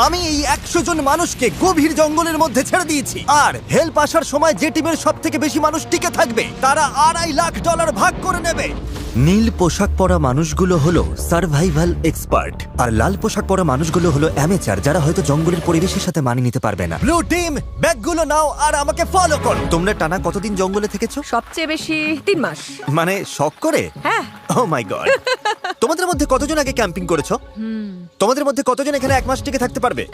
আমি এই 100 জন মানুষকে গভীর জঙ্গলের মধ্যে ছেড়ে দিয়েছি, আর হেল্প আসার সময় যে টিমের সব থেকে বেশি মানুষ টিকে থাকবে তারা $2.5 লাখ ভাগ করে নেবে। নীল পোশাক পরা মানুষগুলো হলো সার্ভাইভাল এক্সপার্ট, আর লাল পোশাক পরা মানুষগুলো হলো অ্যামেচার, যারা হয়তো জঙ্গলের পরিবেশের সাথে মানিয়ে নিতে পারবে না। ব্লু টিম, ব্যাগগুলো নাও আর আমাকে ফলো করো। তোমরা টানা কতদিন জঙ্গলে থেকেছো? সবচেয়ে বেশি 3 মাস। মানে শখ করে? হ্যাঁ। ও মাই গড। তোমাদের মধ্যে কতজন আগে ক্যাম্পিং করেছো? তোমাদের মধ্যে কতজন এখানে 1 মাস টিকে থাকতে পারবে?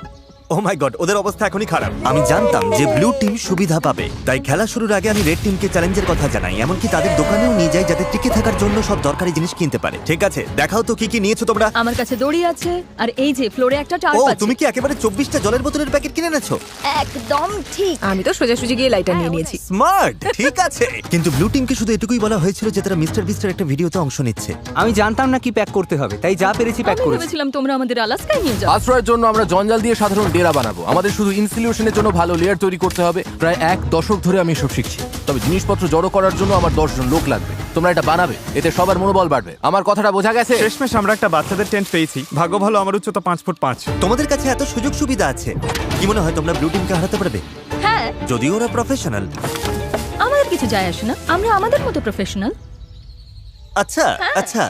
ও মাই গড, ওদের অবস্থা এখনই খারাপ। আমি জানতাম যে ব্লু টিম সুবিধা পাবে, তাই খেলা শুরুর আগে আমি রেড টিমকে চ্যালেঞ্জের কথা জানাই, এমনকি তাদের দোকানেও নিয়ে যাই যাতে টিকে থাকার জন্য সব দরকারি জিনিস কিনতে পারে। ঠিক আছে, দেখাও তো কি কি নিয়েছো তোমরা। আমার কাছে দড়ি আছে, আর এই যে ফ্লোরে একটা টার্প ও, আছে। তুমি কি একেবারে 24টা জলের বোতলের প্যাকেট কিনে এনেছো? একদম ঠিক। আমি তো সোজাসুজি গিয়ে লাইটার নিয়ে নিয়েছি। স্মার্ট, ঠিক আছে। কিন্তু ব্লু টিমকে শুধু এটুকুই বলা হয়েছিল যে তারা মিস্টার বিস্টের একটা ভিডিওতে অংশ নিচ্ছে। আমি জানতাম না কি প্যাক করতে হবে, তাই যা পেরেছি প্যাক আমি করেছি। ভেবেছিলাম তোমরা আমাদের আলাস্কায় নিয়ে যাও। আশ্রয়ের জন্য আমরা জঞ্জাল দিয়ে সাধারণ ডেরা বানাবো। আমাদের শুধু ইনসিলিউশনের জন্য ভালো লেয়ার তৈরি করতে হবে। প্রায় 1 দশক ধরে আমি এসব শিখছি, তবে জিনিসপত্র জড়ো করার জন্য আমার 10 জন লোক লাগবে। তোমরা এটা বানাবে, এতে সবার মনোবল বাড়বে। আমার কথাটা বোঝা গেছে? শেষমেশ আমরা একটা বাচ্চাদের টেন্ট পেয়েছি। ভাগ্য ভালো, আমার উচ্চতা 5 ফুট 5। তোমাদের কাছে এত সুযোগ সুবিধা আছে, কি মনে হয় তোমরা ব্লু টিমকে হারাতে পারবে? হ্যাঁ, যদিও ওরা প্রফেশনাল। আমাদের কিছু যায় আসে না, আমরা আমাদের মতো প্রফেশনাল। আচ্ছা আচ্ছা,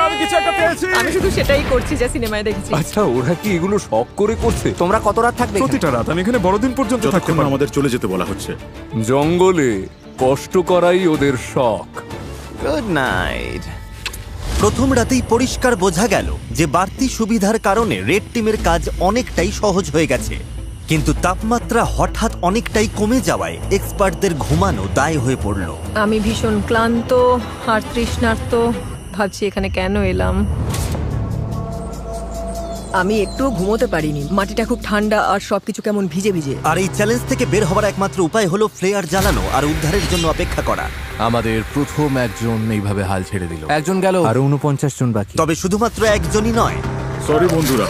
আমি কিছু একটা পেয়েছি। আমি শুধু সেটাই করছি যা সিনেমায় দেখেছি। আচ্ছা, ওরা কি এগুলো শখ করে করছে? তোমরা কত রাত থাকবে এখানে? প্রতিটা রাত আমি এখানে বড়দিন পর্যন্ত থাকতে যতক্ষণ না পারবো। আমাদের চলে যেতে বলা হচ্ছে। জঙ্গলে কষ্ট করাই ওদের শখ। Good night. প্রথম রাতেই পরিষ্কার বোঝা গেল যে বাড়তি সুবিধার কারণে রেড টিমের কাজ অনেকটাই সহজ হয়ে গেছে, কিন্তু তাপমাত্রা হঠাৎ অনেকটাই কমে যাওয়ায় এক্সপার্টদের ঘুমানো দায় হয়ে পড়ল। আমি ভীষণ ক্লান্ত আর তৃষ্ণার্ত, ভাবছি এখানে কেন এলাম। আমি একটুও ঘুমোতে পারিনি, মাটিটা খুব ঠান্ডা আর সবকিছু কেমন ভিজে ভিজে। আর এই চ্যালেঞ্জ থেকে বের হওয়ার একমাত্র উপায় হলো ফ্লেয়ার জ্বালানো আর উদ্ধারের জন্য অপেক্ষা করা। আমাদের প্রথম একজন এইভাবে হাল ছেড়ে দিল। একজন গেল। আরো 49 জন বাকি। তবে শুধুমাত্র একজনই নয়। সরি বন্ধুরা,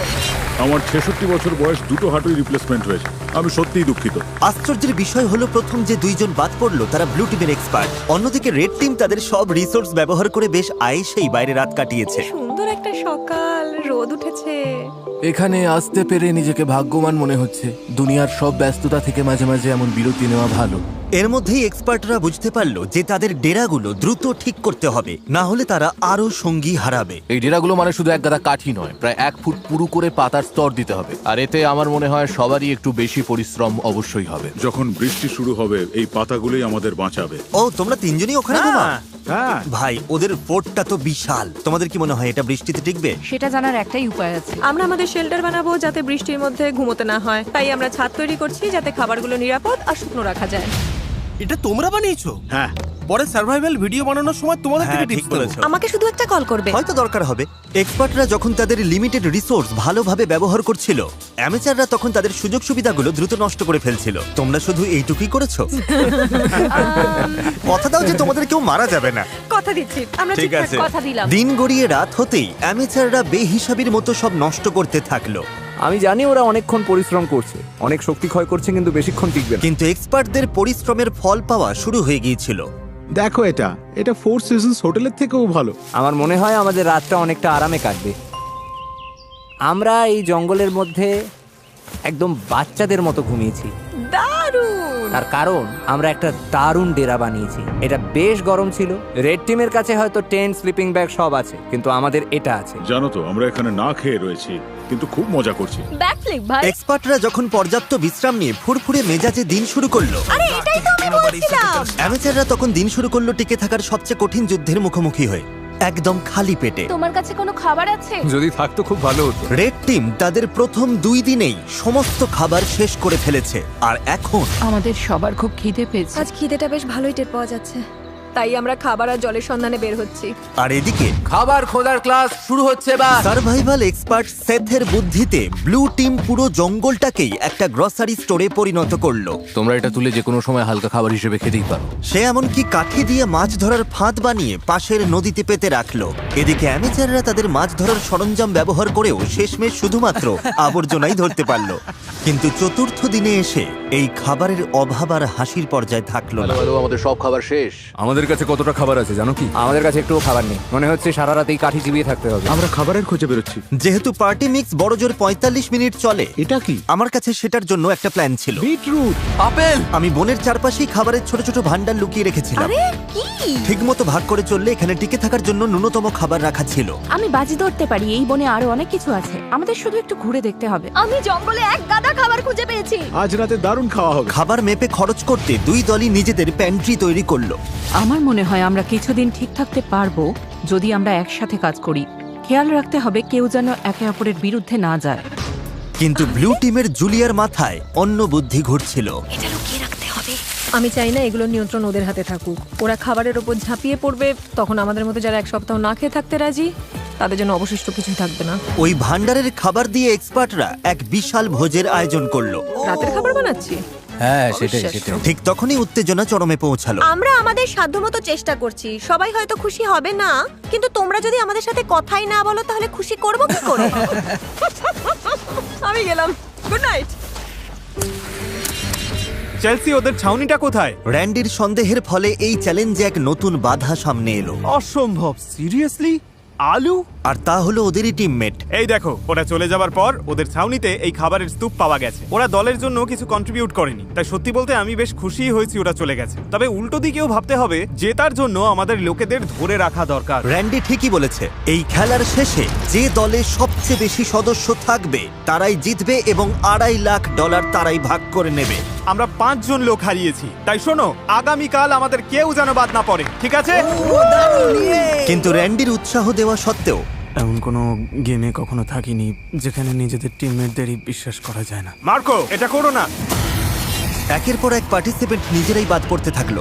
আমার 66 বছর বয়স, দুটো হাঁটুই রিপ্লেসমেন্ট হয়েছে। আমি সত্যিই দুঃখিত। আশ্চর্যের বিষয় হলো প্রথম যে 2 জন বাদ পড়লো তারা ব্লু টিমের এক্সপার্ট। অন্যদিকে রেড টিম তাদের সব রিসোর্স ব্যবহার করে বেশ আয়েশেই বাইরে রাত কাটিয়েছে। সুন্দর একটা সকাল, রোদ উঠেছে। এখানে আসতে পেরে নিজেকে ভাগ্যবান মনে হচ্ছে। দুনিয়ার সব ব্যস্ততা থেকে মাঝে মাঝে এমন বিরতি নেওয়া ভালো। এর মধ্যেই এক্সপার্টরা বুঝতে পারলো যে তাদের ডেরাগুলো দ্রুত ঠিক করতে হবে, না হলে তারা আরো সঙ্গী হারাবে। এই ডেরাগুলো মানে শুধু এক গাদা কাঠি নয়, প্রায় 1 ফুট পুরু করে পাতার স্তর দিতে হবে। আর এতে আমার মনে হয় সবারই একটু বেশি পরিশ্রম অবশ্যই হবে। যখন বৃষ্টি শুরু হবে এই পাতাগুলোই আমাদের বাঁচাবে। ও, তোমরা 3 জনই ওখানে ঘুমাও? হ্যাঁ, ভাই, ওদের ফোর্টটা তো বিশাল। তোমাদের কি মনে হয় এটা বৃষ্টিতে টিকবে? সেটা জানার একটাই উপায় আছে। আমরা আমাদের শেল্টার বানাবো যাতে বৃষ্টির মধ্যে ঘুমোতে না হয়, তাই আমরা ছাদ তৈরি করছি যাতে খাবারগুলো নিরাপদ আর শুকনো রাখা যায়। এটা তোমরা বানিয়েছো? হ্যাঁ। পরে সার্ভাইভাল ভিডিও বানানোর সময় তোমাদের থেকে হ্যাঁ, ঠিক টিপস দেবো। বলেছো। আমাকে শুধু একটা কল করবে। হয়তো দরকার হবে। এক্সপার্টরা যখন তাদের লিমিটেড রিসোর্স ভালোভাবে ব্যবহার করছিল, অ্যামেচাররা তখন তাদের সুযোগ সুবিধাগুলো দ্রুত নষ্ট করে ফেলছিল। তোমরা শুধু এইটুকুই করেছো। কথা দাও যে তোমাদের কেউ মারা যাবে না। কথা দিচ্ছি, আমরা ঠিক ঠিকঠাক আছে। কথা দিলাম। দিন গড়িয়ে রাত হতেই অ্যামেচাররা বেহিসাবির মতো সব নষ্ট করতে থাকলো। আমি জানি ওরা অনেকক্ষণ পরিশ্রম করছে, অনেক শক্তি ক্ষয় করছে, কিন্তু বেশিক্ষণ টিকবে না। কিন্তু এক্সপার্টদের পরিশ্রমের ফল পাওয়া শুরু হয়ে গিয়েছিল। দেখো, এটা 4 সিজনস হোটেলের থেকেও ভালো। আমার মনে হয় আমাদের রাতটা অনেকটা আরামে কাটবে। আমরা এই জঙ্গলের মধ্যে একদম বাচ্চাদের মতো ঘুমিয়েছি। দারুণ। তার কারণ আমরা একটা দারুণ ডেরা বানিয়েছি। এটা বেশ গরম ছিল। রেড টিমের কাছে হয়তো টেন্ট, স্লিপিং ব্যাগ সব আছে, কিন্তু আমাদের এটা আছে। জানো তো, আমরা এখানে না খেয়ে রয়েছি, কিন্তু খুব মজা করছি। ব্যাকফ্লিপ ভাই। এক্সপার্টরা যখন পর্যাপ্ত বিশ্রাম নিয়ে ফুরফুরে মেজাজে দিন শুরু করলো, আরে এটাই তো আমি বলছিলাম। অ্যামেচাররা তখন দিন শুরু করলো টিকে থাকার সবচেয়ে কঠিন যুদ্ধের মুখোমুখি হয়ে, একদম খালি পেটে। তোমার কাছে কোনো খাবার আছে? যদি থাকতো খুব ভালো হতো। রেড টিম তাদের প্রথম 2 দিনেই সমস্ত খাবার শেষ করে ফেলেছে, আর এখন আমাদের সবার খুব খিদে পেয়েছে। আজ খিদেটা বেশ ভালোই টের পাওয়া যাচ্ছে, তাই আমরা খাবার আর জলের সন্ধানে বের হচ্ছি। আর এদিকে খাবার খোঁজার ক্লাস শুরু হচ্ছে এবার। সার্ভাইভাল এক্সপার্ট সেথের বুদ্ধিতে ব্লু টিম পুরো জঙ্গলটাকেই একটা গ্রসারি স্টোরে পরিণত করলো। তোমরা এটা তুলে যে কোনো সময় হালকা খাবার হিসেবে খেতেই পারো। সে এমনকি কাঠি দিয়ে মাছ ধরার ফাঁদ বানিয়ে পাশের নদীতে পেতে রাখলো। এদিকে অ্যামেচাররা তাদের মাছ ধরার সরঞ্জাম ব্যবহার করেও শেষমেশ শুধুমাত্র আবর্জনাই ধরতে পারলো। কিন্তু চতুর্থ দিনে এসে এই খাবারের অভাব আর হাসির পর্যায়ে থাকলো না। ভালো, আমাদের সব খাবার শেষ। আমাদের আমাদের কাছে কতটা খাবার আছে জানো কি? আমাদের কাছে একটুও খাবার নেই, মনে হচ্ছে সারা রাতেই কাঠি চিবিয়ে থাকতে হবে। আমরা খাবারের খোঁজে বেরোচ্ছি। যেহেতু পার্টি মিক্স বড়জোর 45 মিনিট চলে, এটা কি? আমার কাছে সেটার জন্য একটা প্ল্যান ছিল। বিটরুট। আপেল। আমি বনের চারপাশেই খাবারের ছোট ছোট ভান্ডার লুকিয়ে রেখেছিলাম। আরে কি? ঠিকমতো ভাগ করে চললে এখানে টিকে থাকার জন্য ন্যূনতম খাবার রাখা ছিল। আমি বাজি ধরতে পারি এই বনে আরো অনেক কিছু আছে, আমাদের শুধু একটু ঘুরে দেখতে হবে। আমি জঙ্গলে এক গাদা খাবার খুঁজে পেয়েছি। আজ রাতে দারুণ খাওয়া হবে। খাবার মেপে খরচ করতে দুই দলই নিজেদের প্যান্ট্রি তৈরি করলো। আমার মনে হয় আমরা কিছুদিন ঠিক থাকতে পারবো যদি আমরা একসাথে কাজ করি। খেয়াল রাখতে হবে কেউ যেন একে অপরের বিরুদ্ধে না যায়। কিন্তু ব্লু টিমের জুলিয়ার মাথায় অন্য বুদ্ধি ঘুরছিল। এটা লুকিয়ে রাখতে হবে। আমি চাই না এগুলোর নিয়ন্ত্রণ ওদের হাতে থাকুক। ওরা খাবারের ওপর ঝাঁপিয়ে পড়বে, তখন আমাদের মতো যারা এক সপ্তাহ না খেয়ে থাকতে রাজি তাদের জন্য অবশিষ্ট কিছুই থাকবে না। ওই ভান্ডারের খাবার দিয়ে এক্সপার্টরা এক বিশাল ভোজের আয়োজন করলো। রাতের খাবার বানাচ্ছি। হ্যাঁ সেটাই অবিশ্বাস্য। সেটাই। ঠিক তখনই উত্তেজনা চরমে পৌঁছালো। আমরা আমাদের সাধ্যমতো চেষ্টা করছি। সবাই হয়তো খুশি হবে না, কিন্তু তোমরা যদি আমাদের সাথে কথাই না বলো তাহলে খুশি করব কি করে? আমি গেলাম, গুড নাইট। চেলসি, ওদের ছাউনিটা কোথায়? র্যান্ডির সন্দেহের ফলে এই চ্যালেঞ্জে এক নতুন বাধা সামনে এলো। অসম্ভব, সিরিয়াসলি? আলু? আর তা হলো ওদেরই টিমমেট। এই দেখো, ওরা চলে যাবার পর ওদের ছাউনিতে এই খাবারের স্তূপ পাওয়া গেছে। ওরা দলের জন্য কিছু কন্ট্রিবিউট করেনি, তাই সত্যি বলতে আমি বেশ খুশি হয়েছি ওরা চলে গেছে। তবে উল্টো দিকেও ভাবতে হবে, জেতার জন্য আমাদের লোকেদের ধরে রাখা দরকার। র্যান্ডি ঠিকই বলেছে, এই খেলার শেষে যে দলে সবচেয়ে বেশি সদস্য থাকবে তারাই জিতবে এবং $2.5 লাখ তারাই ভাগ করে নেবে। আমরা 5 জন লোক হারিয়েছি, তাই শোনো, আগামীকাল আমাদের কেউ যেন বাদ না পড়ে, ঠিক আছে? কিন্তু র্যান্ডির উৎসাহ দেওয়া সত্ত্বেও এমন কোনো গেমে কখনো থাকিনি যেখানে নিজেদের টিমমেটদেরই বিশ্বাস করা যায় না। মার্কো, এটা করো না। একের পর এক পার্টিসিপেন্ট নিজেরাই বাদ পড়তে থাকলো।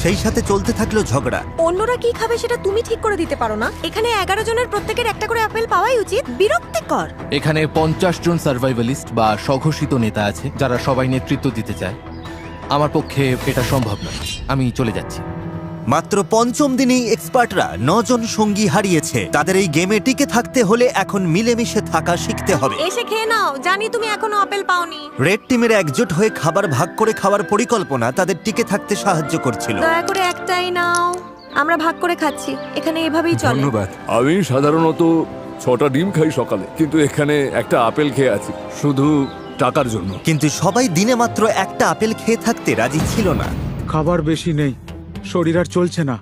সেই সাথে চলতে থাকলো ঝগড়া। অন্যরা কি খাবে সেটা তুমি ঠিক করে দিতে পারো না? এখানে 11 জনের প্রত্যেকের একটা করে আপেল পাওয়াই উচিত। বিরক্তিকর। এখানে 50 জন সার্ভাইভালিস্ট বা স্বঘোষিত নেতা আছে যারা সবাই নেতৃত্ব দিতে চায়। আমার পক্ষে এটা সম্ভব নয়, আমি চলে যাচ্ছি। মাত্র 5ম দিনেই এক্সপার্টরা 9 জন সঙ্গী হারিয়েছে। তাদের এই গেমে টিকে থাকতে হলে এখন মিলেমিশে থাকা শিখতে হবে। এসে খেয়ে নাও, জানি তুমি এখনো আপেল পাওনি। রেড টিমের একজোট হয়ে খাবার ভাগ করে খাওয়ার পরিকল্পনা তাদের টিকে থাকতে সাহায্য করছিল। দয়া করে একটাই নাও, আমরা ভাগ করে খাচ্ছি। এখানে এভাবেই চলে। ধন্যবাদ। আমি সাধারণত 6টা ডিম খাই সকালে, কিন্তু এখানে একটা আপেল খেয়ে আছি শুধু টাকার জন্য। কিন্তু সবাই দিনে মাত্র একটা আপেল খেয়ে থাকতে রাজি ছিল না। খাবার বেশি নেই, শরীর আর চলছে না।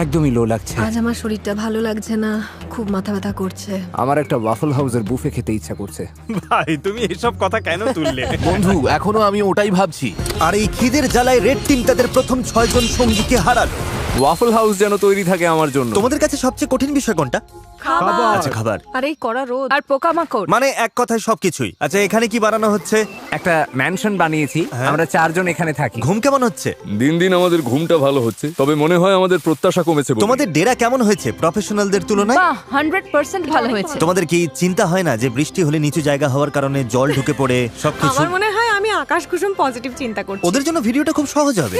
একদমই লো লাগছে। আজ আমার শরীরটা ভালো লাগছে না, খুব মাথা ব্যথা করছে। আমার একটা ওয়াফল হাউসের বুফে খেতে ইচ্ছা করছে। ভাই, তুমি এসব কথা কেন তুললে? বন্ধু, এখনো আমি ওটাই ভাবছি। আর এই খিদের জ্বালায় রেড টিম তাদের প্রথম 6 জন সঙ্গীকে হারালো। ওয়াফল হাউস যেন তৈরি থাকে আমার জন্য। তোমাদের কাছে সবচেয়ে কঠিন বিষয় কোনটা? খাবার। আচ্ছা, খাবার। আর এই কড়া রোদ আর পোকামাকড়। মানে এক কথায় সবকিছুই। আচ্ছা, এখানে কি বানানো হচ্ছে? একটা ম্যানশন বানিয়েছি, আমরা 4 জন এখানে থাকি। ঘুম কেমন হচ্ছে? দিন দিন আমাদের ঘুমটা ভালো হচ্ছে, তবে মনে হয় আমাদের প্রত্যাশা কমেছে বলে। তোমাদের ডেরা কেমন হয়েছে প্রফেশনালদের তুলনায়? বাহ, 100% ভালো হয়েছে। তোমাদের কি চিন্তা হয় না যে বৃষ্টি হলে নিচু জায়গা হওয়ার কারণে জল ঢুকে পড়ে সবকিছু? আমার মনে হয় আমি আকাশ কুসুম পজিটিভ চিন্তা করছি। ওদের জন্য ভিডিওটা খুব সহজ হবে।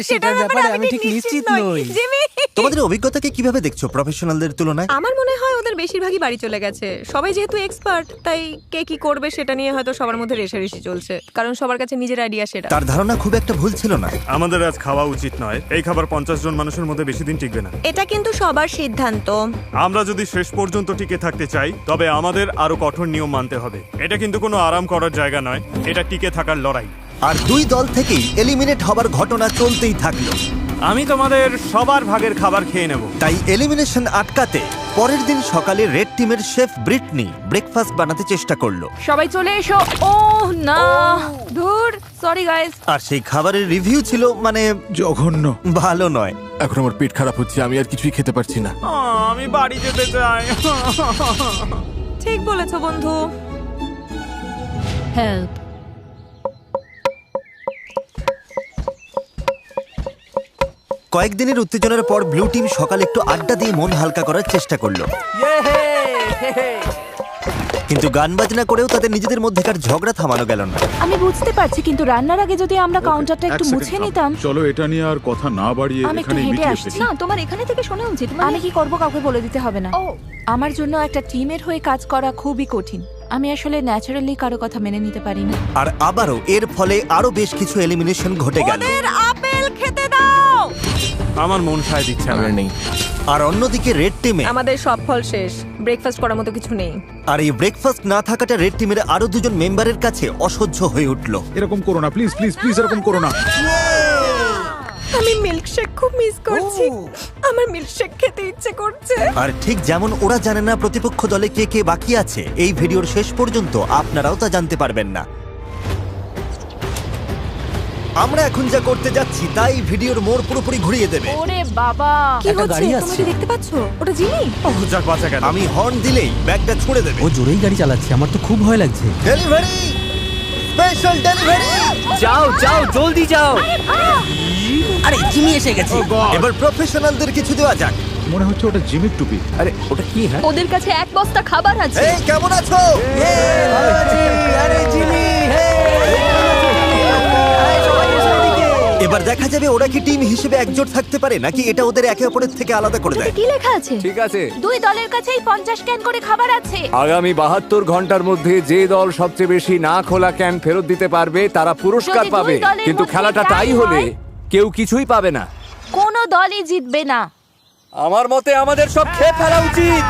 সেটার ব্যাপারে আমি ঠিক নিশ্চিত নই। জিমি, তোমাদের অভিজ্ঞতাকে কিভাবে দেখছো প্রফেশনালদের তুলনায়? আমার মনে হয় ওদের বেশিরভাগই বাড়ি চলে গেছে। সবাই যেহেতু এক্সপার্ট, তাই কে কি করবে সেটা নিয়ে হয়তো সবার মধ্যে রেষারেষি চলছে, কারণ সবার কাছে নিজের আইডিয়া সেটা। তার ধারণা খুব একটা ভুল ছিল না। আমাদের আজ খাওয়া উচিত নয়। এই খাবার 50 জন মানুষের মধ্যে বেশি দিন টিকবে না। এটা কিন্তু সবার সিদ্ধান্ত। আমরা যদি শেষ পর্যন্ত টিকে থাকতে চাই, তবে আমাদের আরো কঠোর নিয়ম মানতে হবে। এটা কিন্তু কোনো আরাম করার জায়গা নয়, এটা টিকে থাকার লড়াই। আর দুই দল থেকেই এলিমিনেট হবার ঘটনা চলতেই থাকলো। আমি তোমাদের সবার ভাগের খাবার খেয়ে নেব। তাই এলিমিনেশন আটকাতে পরের দিন সকালে রেড টিমের শেফ ব্রিটনি ব্রেকফাস্ট বানাতে চেষ্টা করলো। সবাই চলে এসো। ও না, ধুর, সরি গাইস। আর সেই খাবারের রিভিউ ছিল মানে জঘন্য, ভালো নয়। এখন আমার পেট খারাপ হচ্ছে, আমি আর কিছুই খেতে পারছি না। আমি বাড়ি যেতে চাই। ঠিক বলেছো বন্ধু। হেল্প। কয়েকদিনের উত্তেজনার পর ব্লু টিম সকালে একটু আড্ডা দিয়ে মন হালকা করার চেষ্টা করলো। কিন্তু গান বাজনা করেও তাদের নিজেদের মধ্যেকার ঝগড়া থামানো গেল না। আমি বুঝতে পারছি, কিন্তু রান্নার আগে যদি আমরা কাউন্টারটা একটু মুছে নিতাম। চলো এটা নিয়ে আর কথা না বাড়িয়ে আমি একটু এখানে হেঁটে মিটিয়ে আসছি। ফেলি। না, তোমার এখানে থেকে শোনা উচিত। আমি কি করব কাউকে বলে দিতে হবে না। আমার জন্য একটা টিমের হয়ে কাজ করা খুবই কঠিন। আমি আসলে ন্যাচারালি কারো কথা মেনে নিতে পারি না। আর আবারও এর ফলে আরো বেশ কিছু এলিমিনেশন ঘটে গেল। ওদের আপেল খেতে দাও। আমার মন সায় দিচ্ছে না। আমার নেই। আর অন্যদিকে রেড টিমে আমাদের সব ফল শেষ, ব্রেকফাস্ট করার মতো কিছু নেই। আর এই ব্রেকফাস্ট না থাকাটা রেড টিমের আরো দুজন মেম্বারের কাছে অসহ্য হয়ে উঠলো। এরকম করো না প্লিজ প্লিজ প্লিজ, এরকম করো না। আমি মিল্কশেক খুব মিস করছি। আমার মিল্কশেক খেতে ইচ্ছে করছে। আর ঠিক যেমন ওরা জানে না প্রতিপক্ষ দলে কে কে বাকি আছে, এই ভিডিওর শেষ পর্যন্ত আপনারাও তা জানতে পারবেন না। আমরা এখন যা করতে যাচ্ছি তাই ভিডিওর মোড় পুরোপুরি ঘুরিয়ে দেবে। ওরে বাবা, কি হচ্ছে? তোমরা কি দেখতে পাচ্ছো? ওটা জিমি। ওহ, যাক বাঁচা গেল। আমি হর্ন দিলেই ব্যাগটা ছুঁড়ে দেবে। ও জোরেই গাড়ি চালাচ্ছে, আমার তো খুব ভয় লাগছে। Delivery, special delivery. যাও যাও জলদি যাও। আরে জিমি এসে গেছে। এবার প্রফেশনালদের কিছু দেওয়া যাক। মনে হচ্ছে ওটা জিমির টুপি। আরে ওটা কি? হ্যাঁ ওদের কাছে এক বস্তা খাবার আছে। এই কেমন আছো? আরে জিমি, এবার দেখা যাবে ওরা কি টিম হিসেবে একজোট থাকতে পারে নাকি এটা ওদের একে অপরের থেকে আলাদা করে দেয়। কি লেখা আছে? ঠিক আছে। দুই দলের কাছেই 50 ক্যান করে খাবার আছে। আগামী 72 ঘন্টার মধ্যে যে দল সবচেয়ে বেশি না খোলা ক্যান ফেরত দিতে পারবে তারা পুরস্কার যদি দুই পাবে, দলের কিন্তু মধ্যে খেলাটা tie টাই হলে হয়, কেউ কিছুই পাবে না। কোনো দলই জিতবে না। আমার মতে আমাদের সব খেয়ে ফেলা উচিত।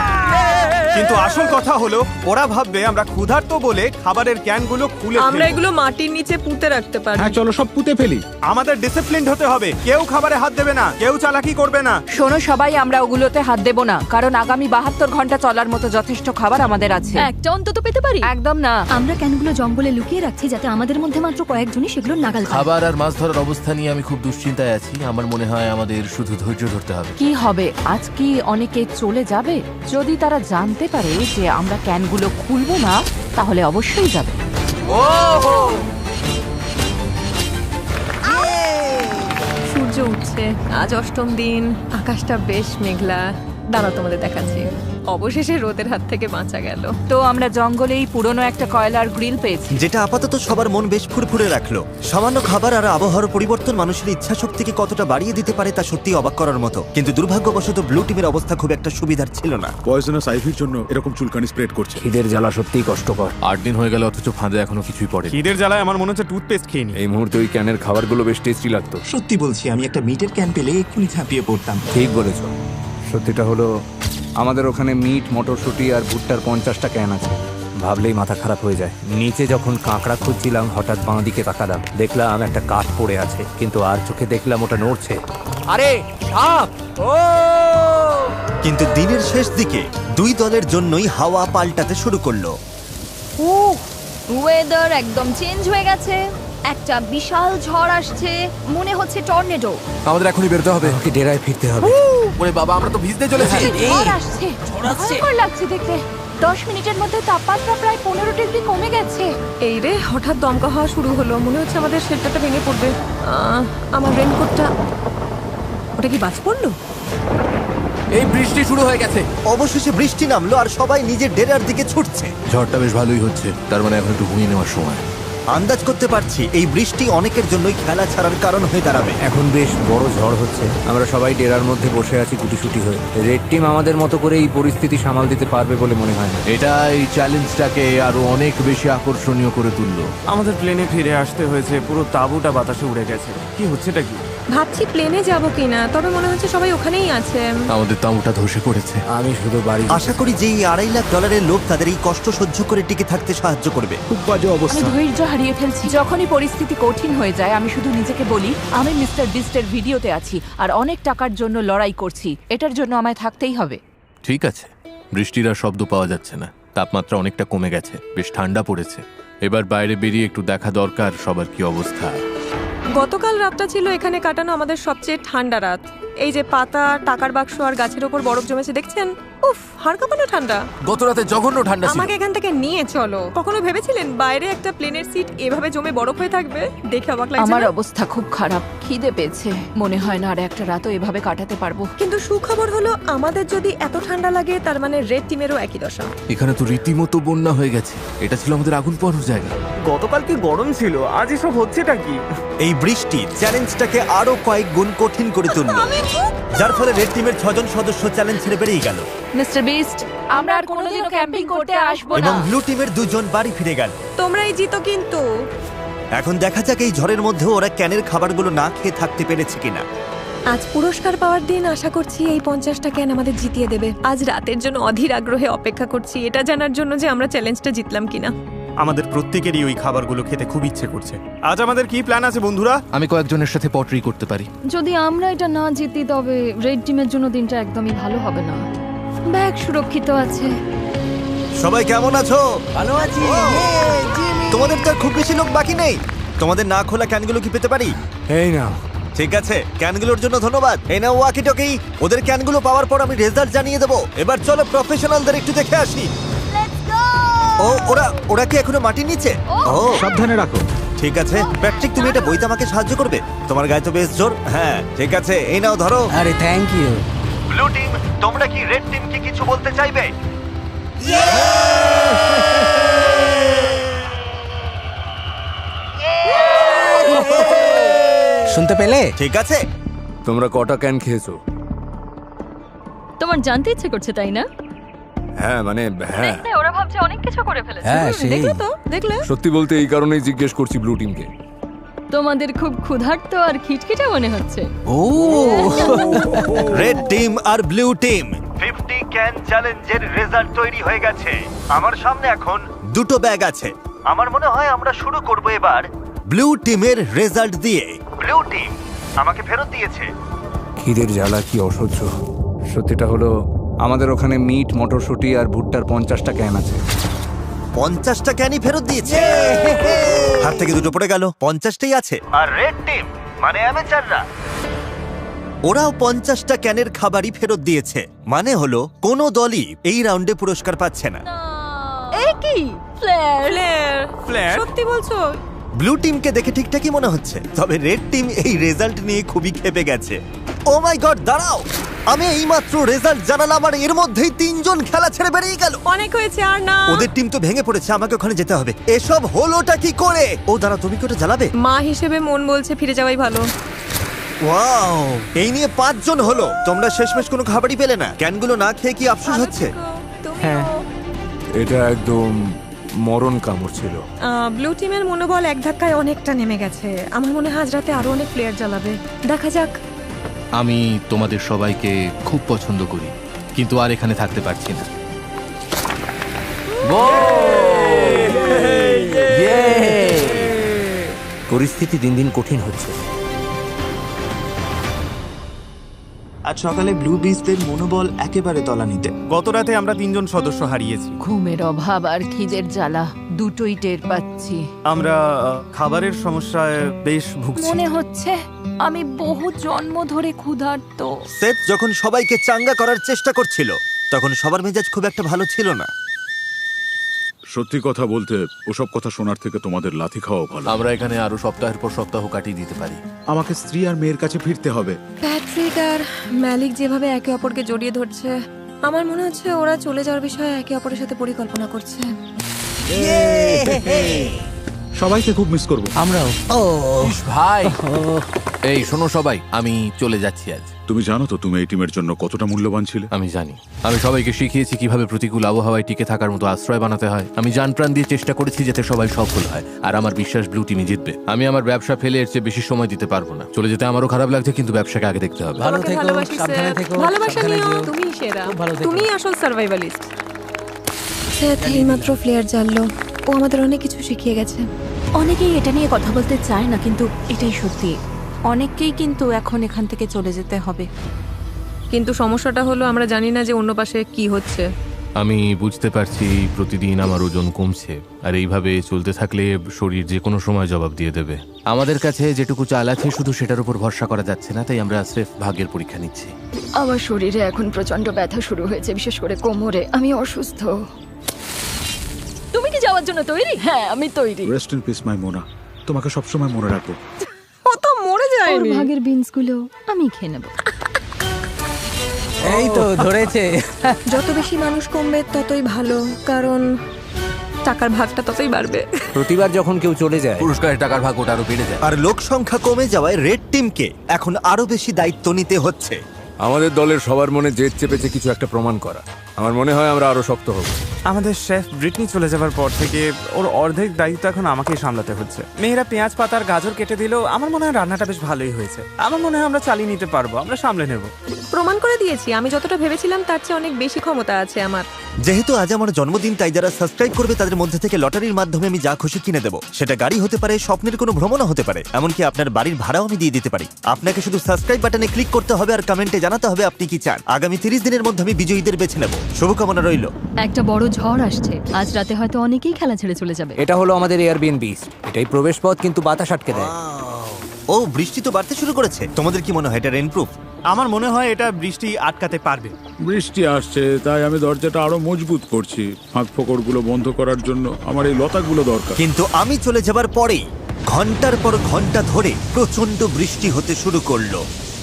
কিন্তু আসল কথা হলো ওরা ভাববে আমরা ক্ষুধার্ত বলে খাবারের ক্যানগুলো খুলে আমরা ফেলবো। এগুলো মাটির নিচে পুঁতে রাখতে পারি। হ্যাঁ চলো সব পুঁতে ফেলি। আমাদের ডিসিপ্লিনড হতে হবে। কেউ খাবারে হাত দেবে না, কেউ চালাকি করবে না। শোনো সবাই, আমরা ওগুলোতে হাত দেব না, কারণ আগামী 72 ঘন্টা চলার মতো যথেষ্ট খাবার আমাদের আছে। একটা অন্তত পেতে পারি। একদম না। আমরা ক্যানগুলো জঙ্গলে লুকিয়ে রাখছি যাতে আমাদের মধ্যে মাত্র কয়েকজনই সেগুলো নাগাল পায়। খাবার আর মাছ ধরার অবস্থা নিয়ে আমি খুব দুশ্চিন্তায় আছি। আমার মনে হয় আমাদের শুধু ধৈর্য ধরতে হবে। কি হবে, আজ কি অনেকে চলে যাবে? যদি তারা জানতে পারে যে আমরা ক্যানগুলো খুলবো না, তাহলে অবশ্যই যাবে। সূর্য উঠছে, আজ অষ্টম দিন, আকাশটা বেশ মেঘলা। দাঁড়াও তোমাদের দেখাচ্ছি। অবশেষে রোদের হাত থেকে বাঁচা গেল। তো আমরা জঙ্গলেই পুরনো একটা কয়লার গ্রিল পেয়েছি, যেটা আপাতত সবার মন বেশ ফুরফুরে রাখলো। সামান্য খাবার আর আবহাওয়ার পরিবর্তন মানুষের ইচ্ছা শক্তিকে কতটা বাড়িয়ে দিতে পারে তা সত্যি অবাক করার মতো। কিন্তু দুর্ভাগ্যবশত ব্লু টিমের অবস্থা খুব একটা সুবিধার ছিল না। পয়জনাস আইভির জন্য এরকম চুলকানি স্প্রেড করছে। খিদের জ্বালা সত্যিই কষ্টকর। 8 দিন হয়ে গেল অথচ ফাঁদে এখনো কিছুই পড়ে। খিদের জ্বালায় আমার মনে হচ্ছে টুথপেস্ট খেয়ে নি। এই মুহূর্তে ওই ক্যানের খাবারগুলো বেশ টেস্টি লাগতো। সত্যি বলছি, আমি একটা মিটের ক্যান পেলে এক্ষুনি ঝাঁপিয়ে পড়তাম। ঠিক বলেছ। সত্যিটা হলো আমাদের ওখানে মিট, মটরশুঁটি আর ভুট্টার 50টা ক্যান আছে। ভাবলেই মাথা খারাপ হয়ে যায়। নিচে যখন কাঁকড়া খুঁজছিলাম হঠাৎ বাঁ দিকে তাকালাম, দেখলাম একটা কাঠ পড়ে আছে, কিন্তু আর চোখে দেখলাম ওটা নড়ছে। আরে সাপ! ও! কিন্তু দিনের শেষ দিকে দুই দলের জন্যই হাওয়া পাল্টাতে শুরু করলো। ওয়েদার একদম চেঞ্জ হয়ে গেছে। একটা বিশাল ঝড় আসছে, মনে হচ্ছে টর্নেডো। আমাদের এখনই বেরোতে হবে। আমাকে ডেরায় ফিরতে হবে। ওরে বাবা, আমরা তো ভিজতে চলেছি। ঝড় আসছে, ভয়ঙ্কর লাগছে দেখতে। 10 মিনিটের মধ্যে তাপমাত্রা প্রায় 15 ডিগ্রি কমে গেছে। এই রে, হঠাৎ দমকা হওয়া শুরু হলো। মনে হচ্ছে আমাদের শেডটা ভেঙে পড়বে। আমার রেনকোটটা, ওটা কি বাজ পড়লো? এই বৃষ্টি শুরু হয়ে গেছে। অবশেষে বৃষ্টি নামলো আর সবাই নিজের ডেরার দিকে ছুটছে। ঝড়টা বেশ ভালোই হচ্ছে, তার মানে এখন একটু ঘুমিয়ে নেওয়ার সময়। আন্দাজ করতে পারছি এই বৃষ্টি অনেকের জন্যই খেলা ছাড়ার কারণ হয়ে দাঁড়াবে। এখন বেশ বড় ঝড় হচ্ছে। আমরা সবাই ডেরার মধ্যে বসে আছি গুটিসুটি হয়ে। রেড টিম আমাদের মতো করে এই পরিস্থিতি সামাল দিতে পারবে বলে মনে হয় না। এটা এই চ্যালেঞ্জটাকে আরো অনেক বেশি আকর্ষণীয় করে তুললো। আমাদের প্লেনে ফিরে আসতে হয়েছে, পুরো তাঁবুটা বাতাসে উড়ে গেছে। কি হচ্ছেটা কি? ভাবছি প্লেনে যাব কিনা, তবে মনে হচ্ছে সবাই ওখানেই আছে। আমাদের তাঁবুটা ধসে পড়েছে। আমি শুধু বাড়ি আশা করি যে এই $2.5 লাখ লোক তাদের এই কষ্ট সহ্য করে টিকে থাকতে সাহায্য করবে। খুব বাজে আমি অবস্থা। ধৈর্য হারিয়ে ফেলছি। যখনই পরিস্থিতি কঠিন হয়ে যায়, আমি শুধু নিজেকে বলি আমি মিস্টার বিস্টের ভিডিওতে আছি আর অনেক টাকার জন্য লড়াই করছি। এটার জন্য আমায় থাকতেই হবে। ঠিক আছে, বৃষ্টির আর শব্দ পাওয়া যাচ্ছে না, তাপমাত্রা অনেকটা কমে গেছে, বেশ ঠান্ডা পড়েছে। এবার বাইরে বেরিয়ে একটু দেখা দরকার সবার কি অবস্থা। গতকাল রাতটা ছিল এখানে কাটানো আমাদের সবচেয়ে ঠান্ডা রাত। এই যে পাতা, টাকার বাক্স আর গাছের ওপর বরফ জমেছে দেখছেন? উফ, হাড় কাঁপানো ঠান্ডা। গত রাতে জঘন্য ঠান্ডা ছিল। আমাকে এখান থেকে নিয়ে চলো। কখনো ভেবেছিলেন বাইরে একটা প্লেনের সিট এভাবে জমে বরফ হয়ে থাকবে? দেখে অবাক লাগছে আমার না? অবস্থা খুব খারাপ, খিদে পেয়েছে। মনে হয় না আর একটা রাতও এভাবে কাটাতে পারবো। কিন্তু সুখবর হলো আমাদের যদি এত ঠান্ডা লাগে তার মানে রেড টিমেরও একই দশা। এখানে তো রীতিমতো বন্যা হয়ে গেছে। এটা ছিল আমাদের আগুন পোহানোর জায়গা। গতকাল কি গরম ছিল, আজ এসব হচ্ছেটা কি? এই বৃষ্টি চ্যালেঞ্জটাকে আরো কয়েক গুণ কঠিন করে তুললো, যার ফলে রেড টিমের 6 জন সদস্য চ্যালেঞ্জ ছেড়ে বেরিয়ে গেল মিস্টার বিস্ট, আমরা আর কোনোদিনও ক্যাম্পিং করতে আসবো না। এবং ব্লু টিমের 2 জন বাড়ি ফিরে গেল। তোমরাই জিতো কিন্তু। এখন দেখা যাক এই ঝড়ের মধ্যে ওরা ক্যানের খাবারগুলো না খেয়ে থাকতে পেরেছে কিনা। আজ পুরস্কার পাওয়ার দিন, আশা করছি এই 50টা ক্যান আমাদের জিতিয়ে দেবে। আজ রাতের জন্য অধীর আগ্রহে অপেক্ষা করছি, এটা জানার জন্য যে আমরা চ্যালেঞ্জটা জিতলাম কিনা। আমাদের প্রত্যেকেরই ওই খাবারগুলো খেতে খুব ইচ্ছে করছে। আজ আমাদের কি প্ল্যান আছে বন্ধুরা? আমি কয়েকজনের সাথে পটরি করতে পারি। যদি আমরা এটা না জিতি তবে রেড টিমের জন্য দিনটা একদমই ভালো হবে না। ব্যাগ সুরক্ষিত আছে। সবাই কেমন আছো? ভালো আছি। তোমাদের তো আর খুব বেশি লোক বাকি নেই। তোমাদের না খোলা ক্যানগুলো কি পেতে পারি? এই না, ঠিক আছে, ক্যানগুলোর জন্য ধন্যবাদ। এই নাও ওয়াকি টকি। ওদের ক্যানগুলো পাওয়ার পর আমি রেজাল্ট জানিয়ে দেবো। এবার চলো প্রফেশনালদের একটু দেখে আসি। ও ওরা কি এখনো মাটির নিচে? ও সাবধানে রাখো। ঠিক আছে প্যাট্রিক, তুমি এটা বইতে আমাকে সাহায্য করবে? তোমার গায়ে তো বেশ জোর। হ্যাঁ ঠিক আছে, এই নাও ধরো। আরে থ্যাংক ইউ। ব্লু টিম, তোমরা কি রেড টিমকে কিছু বলতে চাইবে? শুনতে পেলে? ঠিক আছে। তোমরা কটা ক্যান খেয়েছো? তোমার জানতে ইচ্ছে করছে তাই না? হ্যাঁ মানে হ্যাঁ, ওরা ভাবছে অনেক কিছু করে ফেলেছে। হ্যাঁ সেই। দেখলে তো, দেখলে? সত্যি বলতে এই কারণেই জিজ্ঞেস করছি ব্লু টিমকে। তোমাদের খুব ক্ষুধার্ত আর খিটখিটে মনে হচ্ছে। ও রেড টিম আর ব্লু টিম 50 ক্যান চ্যালেঞ্জের রেজাল্ট তৈরি হয়ে গেছে। আমার সামনে এখন দুটো ব্যাগ আছে। আমার মনে হয় আমরা শুরু করব এবার ব্লু টিমের রেজাল্ট দিয়ে। ব্লু টিম আমাকে ফেরত দিয়েছে। খিদের জ্বালা কি অসহ্য। সত্যিটা হলো আমাদের ওখানে মিট, মটরশুঁটি আর ভুট্টার 50টা ক্যান আছে। 50টা ক্যানই ফেরত দিয়েছে। হাত থেকে দুটো পড়ে গেল, 50টাই আছে। আর রেড টিম মানে অ্যামেচাররা, ওরাও 50টা ক্যানের খাবারই ফেরত দিয়েছে। মানে হলো কোনো দলই এই রাউন্ডে পুরস্কার পাচ্ছে না। এই কি ফ্ল্যাট? সত্যি বলছো? ব্লু টিমকে দেখে ঠিকঠাকই মনে হচ্ছে, তবে রেড টিম এই রেজাল্ট নিয়ে খুবই ক্ষেপে গেছে। ও মাই গড, দাঁড়াও, আমি এইমাত্র রেজাল্ট জানালাম আর এর মধ্যেই 3 জন খেলা ছেড়ে বেরিয়ে গেল। অনেক হয়েছে, আর না। ওদের টিম তো ভেঙে পড়েছে, আমাকে ওখানে যেতে হবে। এসব হলোটা কি করে? ও দাঁড়া, তুমি কি ওটা জ্বালাবে? মা হিসেবে মন বলছে ফিরে যাওয়াই ভালো। ওয়াও, এই নিয়ে 5 জন হলো। তোমরা শেষমেশ কোনো খাবারই পেলে না। ক্যানগুলো না খেয়ে কি আফসোস হচ্ছে? হ্যাঁ, এটা একদম মরণ কামড় ছিল। ব্লু টিমের মনোবল এক ধাক্কায় অনেকটা নেমে গেছে। আমার মনে হয় আজ রাতে আরো অনেক প্লেয়ার জ্বালাবে। দেখা যাক। আমি তোমাদের সবাইকে খুব পছন্দ করি, কিন্তু আর এখানে থাকতে পারছি না। পরিস্থিতি দিন দিন কঠিন হচ্ছে। আজ সকালে ব্লু বিস্টদের মনোবল একেবারে তলানিতে। গত রাতে আমরা 3 জন সদস্য হারিয়েছি। ঘুমের অভাব আর খিদের জ্বালা দুটোই টের পাচ্ছি। আমরা খাবারের সমস্যায় বেশ ভুগছি। মনে হচ্ছে আমি বহু জন্ম ধরে ক্ষুধার্ত। সেথ যখন সবাইকে চাঙ্গা করার চেষ্টা করছিল, তখন সবার মেজাজ খুব একটা ভালো ছিল না। সত্যি কথা বলতে ওসব কথা শোনার থেকে তোমাদের লাথি খাওয়া ভালো। আমরা এখানে আরো সপ্তাহের পর সপ্তাহ কাটিয়ে দিতে পারি। আমাকে স্ত্রী আর মেয়ের কাছে ফিরতে হবে। প্যাট্রিক আর ম্যালিক যেভাবে একে অপরকে জড়িয়ে ধরছে, আমার মনে হচ্ছে ওরা চলে যাওয়ার বিষয়ে একে অপরের সাথে পরিকল্পনা করছে। সবাইকে খুব মিস করব। আমরাও। ইস ভাই, এই শোনো সবাই, আমি চলে যাচ্ছি আজ। তুমি জানো তো তুমি এই টিমের জন্য কতটা মূল্যবান ছিলে? আমি জানি। আমি সবাইকে শিখিয়েছি কিভাবে প্রতিকূল আবহাওয়ায় টিকে থাকার মতো আশ্রয় বানাতে হয়। আমি জান প্রাণ দিয়ে চেষ্টা করেছি যাতে সবাই সফল হয়, আর আমার বিশ্বাস ব্লু টিমই জিতবে। আমি আমার ব্যবসা ফেলে এর চেয়ে বেশি সময় দিতে পারবো না। চলে যেতে আমারও খারাপ লাগছে, কিন্তু ব্যবসাকে আগে দেখতে হবে। ভালো তোমাকে থেকো, ভালোবাসি, সাবধানে সেথ। থেকো, ভালোবাসা সাবধানে নিও, যেও। তুমিই সেরা। খুব ভালো থেকো। তুমিই আসল সার্ভাইভালিস্ট। সেথ এইমাত্র প্লেয়ার জানলো, ও আমাদের অনেক কিছু শিখিয়ে গেছে। অনেকেই এটা নিয়ে কথা বলতে চায় না, কিন্তু এটাই সত্যি। অনেককেই কিন্তু এখন এখান থেকে চলে যেতে হবে। কিন্তু সমস্যাটা হলো আমরা জানি না যে অন্য পাশে কি হচ্ছে। আমি বুঝতে পারছি প্রতিদিন আমার ওজন কমছে, আর এইভাবে চলতে থাকলে শরীর যে কোনো সময় জবাব দিয়ে দেবে। আমাদের কাছে যেটুকু চাল আছে শুধু সেটার উপর ভরসা করা যাচ্ছে না, তাই আমরা স্রেফ ভাগ্যের পরীক্ষা নিচ্ছি। আমার শরীরে এখন প্রচন্ড ব্যথা শুরু হয়েছে, বিশেষ করে কোমরে। আমি অসুস্থ। তুমি কি যাওয়ার জন্য তৈরি? হ্যাঁ, আমি তৈরি। রেস্ট ইন পিস মাই মোনা। তোমাকে সবসময় মনে রাখবো। ও তো মরে ওর যায়নি। ভাগের বিনস গুলো আমি খেয়ে নেব। এই তো ধরেছে। যত বেশি মানুষ কমবে ততই ভালো, কারণ টাকার ভাগটা ততই বাড়বে। প্রতিবার যখন কেউ চলে যায়, পুরস্কারের টাকার ভাগ ওটা আরো বেড়ে যায়। আর লোক সংখ্যা কমে যাওয়ায় রেড টিমকে এখন আরো বেশি দায়িত্ব নিতে হচ্ছে। আমাদের দলের সবার মনে জেদ চেপেছে কিছু একটা প্রমাণ করা। আমার মনে হয় আমরা আরো শক্ত হব। আমাদের শেফ ব্রিটনি চলে যাবার পর থেকে ওর অর্ধেক দায়িত্ব এখন আমাকেই সামলাতে হচ্ছে। মেয়েরা পেঁয়াজ পাতার গাজর কেটে দিলেও আমার মনে হয় রান্নাটা বেশ ভালোই হয়েছে। আমার মনে হয় আমরা চালিয়ে নিতে পারবো, আমরা সামলে নেব। প্রমাণ করে দিয়েছি আমি যতটা ভেবেছিলাম তার চেয়ে অনেক বেশি ক্ষমতা আছে আমার। যেহেতু আজ আমার জন্মদিন, তাই যারা সাবস্ক্রাইব করবে তাদের মধ্যে থেকে লটারির মাধ্যমে আমি যা খুশি কিনে দেবো। সেটা গাড়ি হতে পারে, স্বপ্নের কোনো ভ্রমণও হতে পারে, এমনকি আপনার বাড়ির ভাড়াও আমি দিয়ে দিতে পারি। আপনাকে শুধু সাবস্ক্রাইব বাটনে ক্লিক করতে হবে আর কমেন্টে জানাতে হবে আপনি কি চান। আগামী 30 দিনের মধ্যে আমি বিজয়ীদের বেছে নেব। শুভকামনা রইল। একটা বড় ঝড় আসছে, আজ রাতে হয়তো অনেকেই খেলা ছেড়ে চলে যাবে। এটা হলো আমাদের এয়ারবিএনবি। এটাই প্রবেশ পথ, কিন্তু বাতাস আটকে দেয়। ও, বৃষ্টি তো বাড়তে শুরু করেছে। তোমাদের কি মনে হয় এটা রেইনপ্রুফ? আমার মনে হয় এটা বৃষ্টি আটকাতে পারবে। বৃষ্টি আসছে, তাই আমি দরজাটা আরো মজবুত করছি। ফাঁক ফোকরগুলো বন্ধ করার জন্য আমার এই লতাগুলো দরকার। কিন্তু আমি চলে যাবার পরেই ঘন্টার পর ঘন্টা ধরে প্রচন্ড বৃষ্টি হতে শুরু করলো।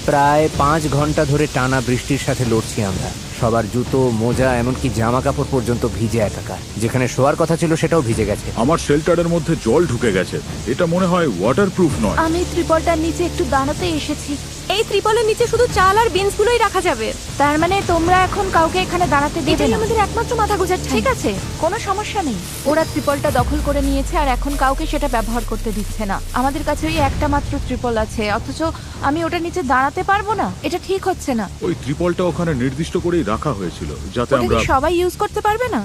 প্রায় 5 ঘন্টা ধরে টানা বৃষ্টির সাথে লড়ছি আমরা। সবার জুতো, মোজা, এমনকি জামা কাপড় পর্যন্ত ভিজে একাকার। যেখানে শোয়ার কথা ছিল সেটাও ভিজে গেছে। আমার শেল্টারের মধ্যে জল ঢুকে গেছে। এটা মনে হয় ওয়াটারপ্রুফ নয়। আমি ত্রিপলটার নিচে একটু দাঁড়াতে এসেছি। এই ত্রিপলের নিচে শুধু চাল আর বিনস গুলোই রাখা যাবে। তার মানে তোমরা এখন কাউকে এখানে দাঁড়াতে দেবে এটাই না? আমাদের একমাত্র মাথা গোজার ঠাঁই। ঠিক আছে, কোনো সমস্যা নেই। ওরা ত্রিপলটা দখল করে নিয়েছে আর এখন কাউকে সেটা ব্যবহার করতে দিচ্ছে না। আমাদের কাছে ওই একটা মাত্র ত্রিপল আছে, অথচ আমি ওটার নিচে দাঁড়াতে পারবো না। এটা ঠিক হচ্ছে না। ওই ত্রিপলটা ওখানে নির্দিষ্ট করেই রাখা হয়েছিল যাতে ওটা আমরা কি সবাই ইউজ করতে পারবে না?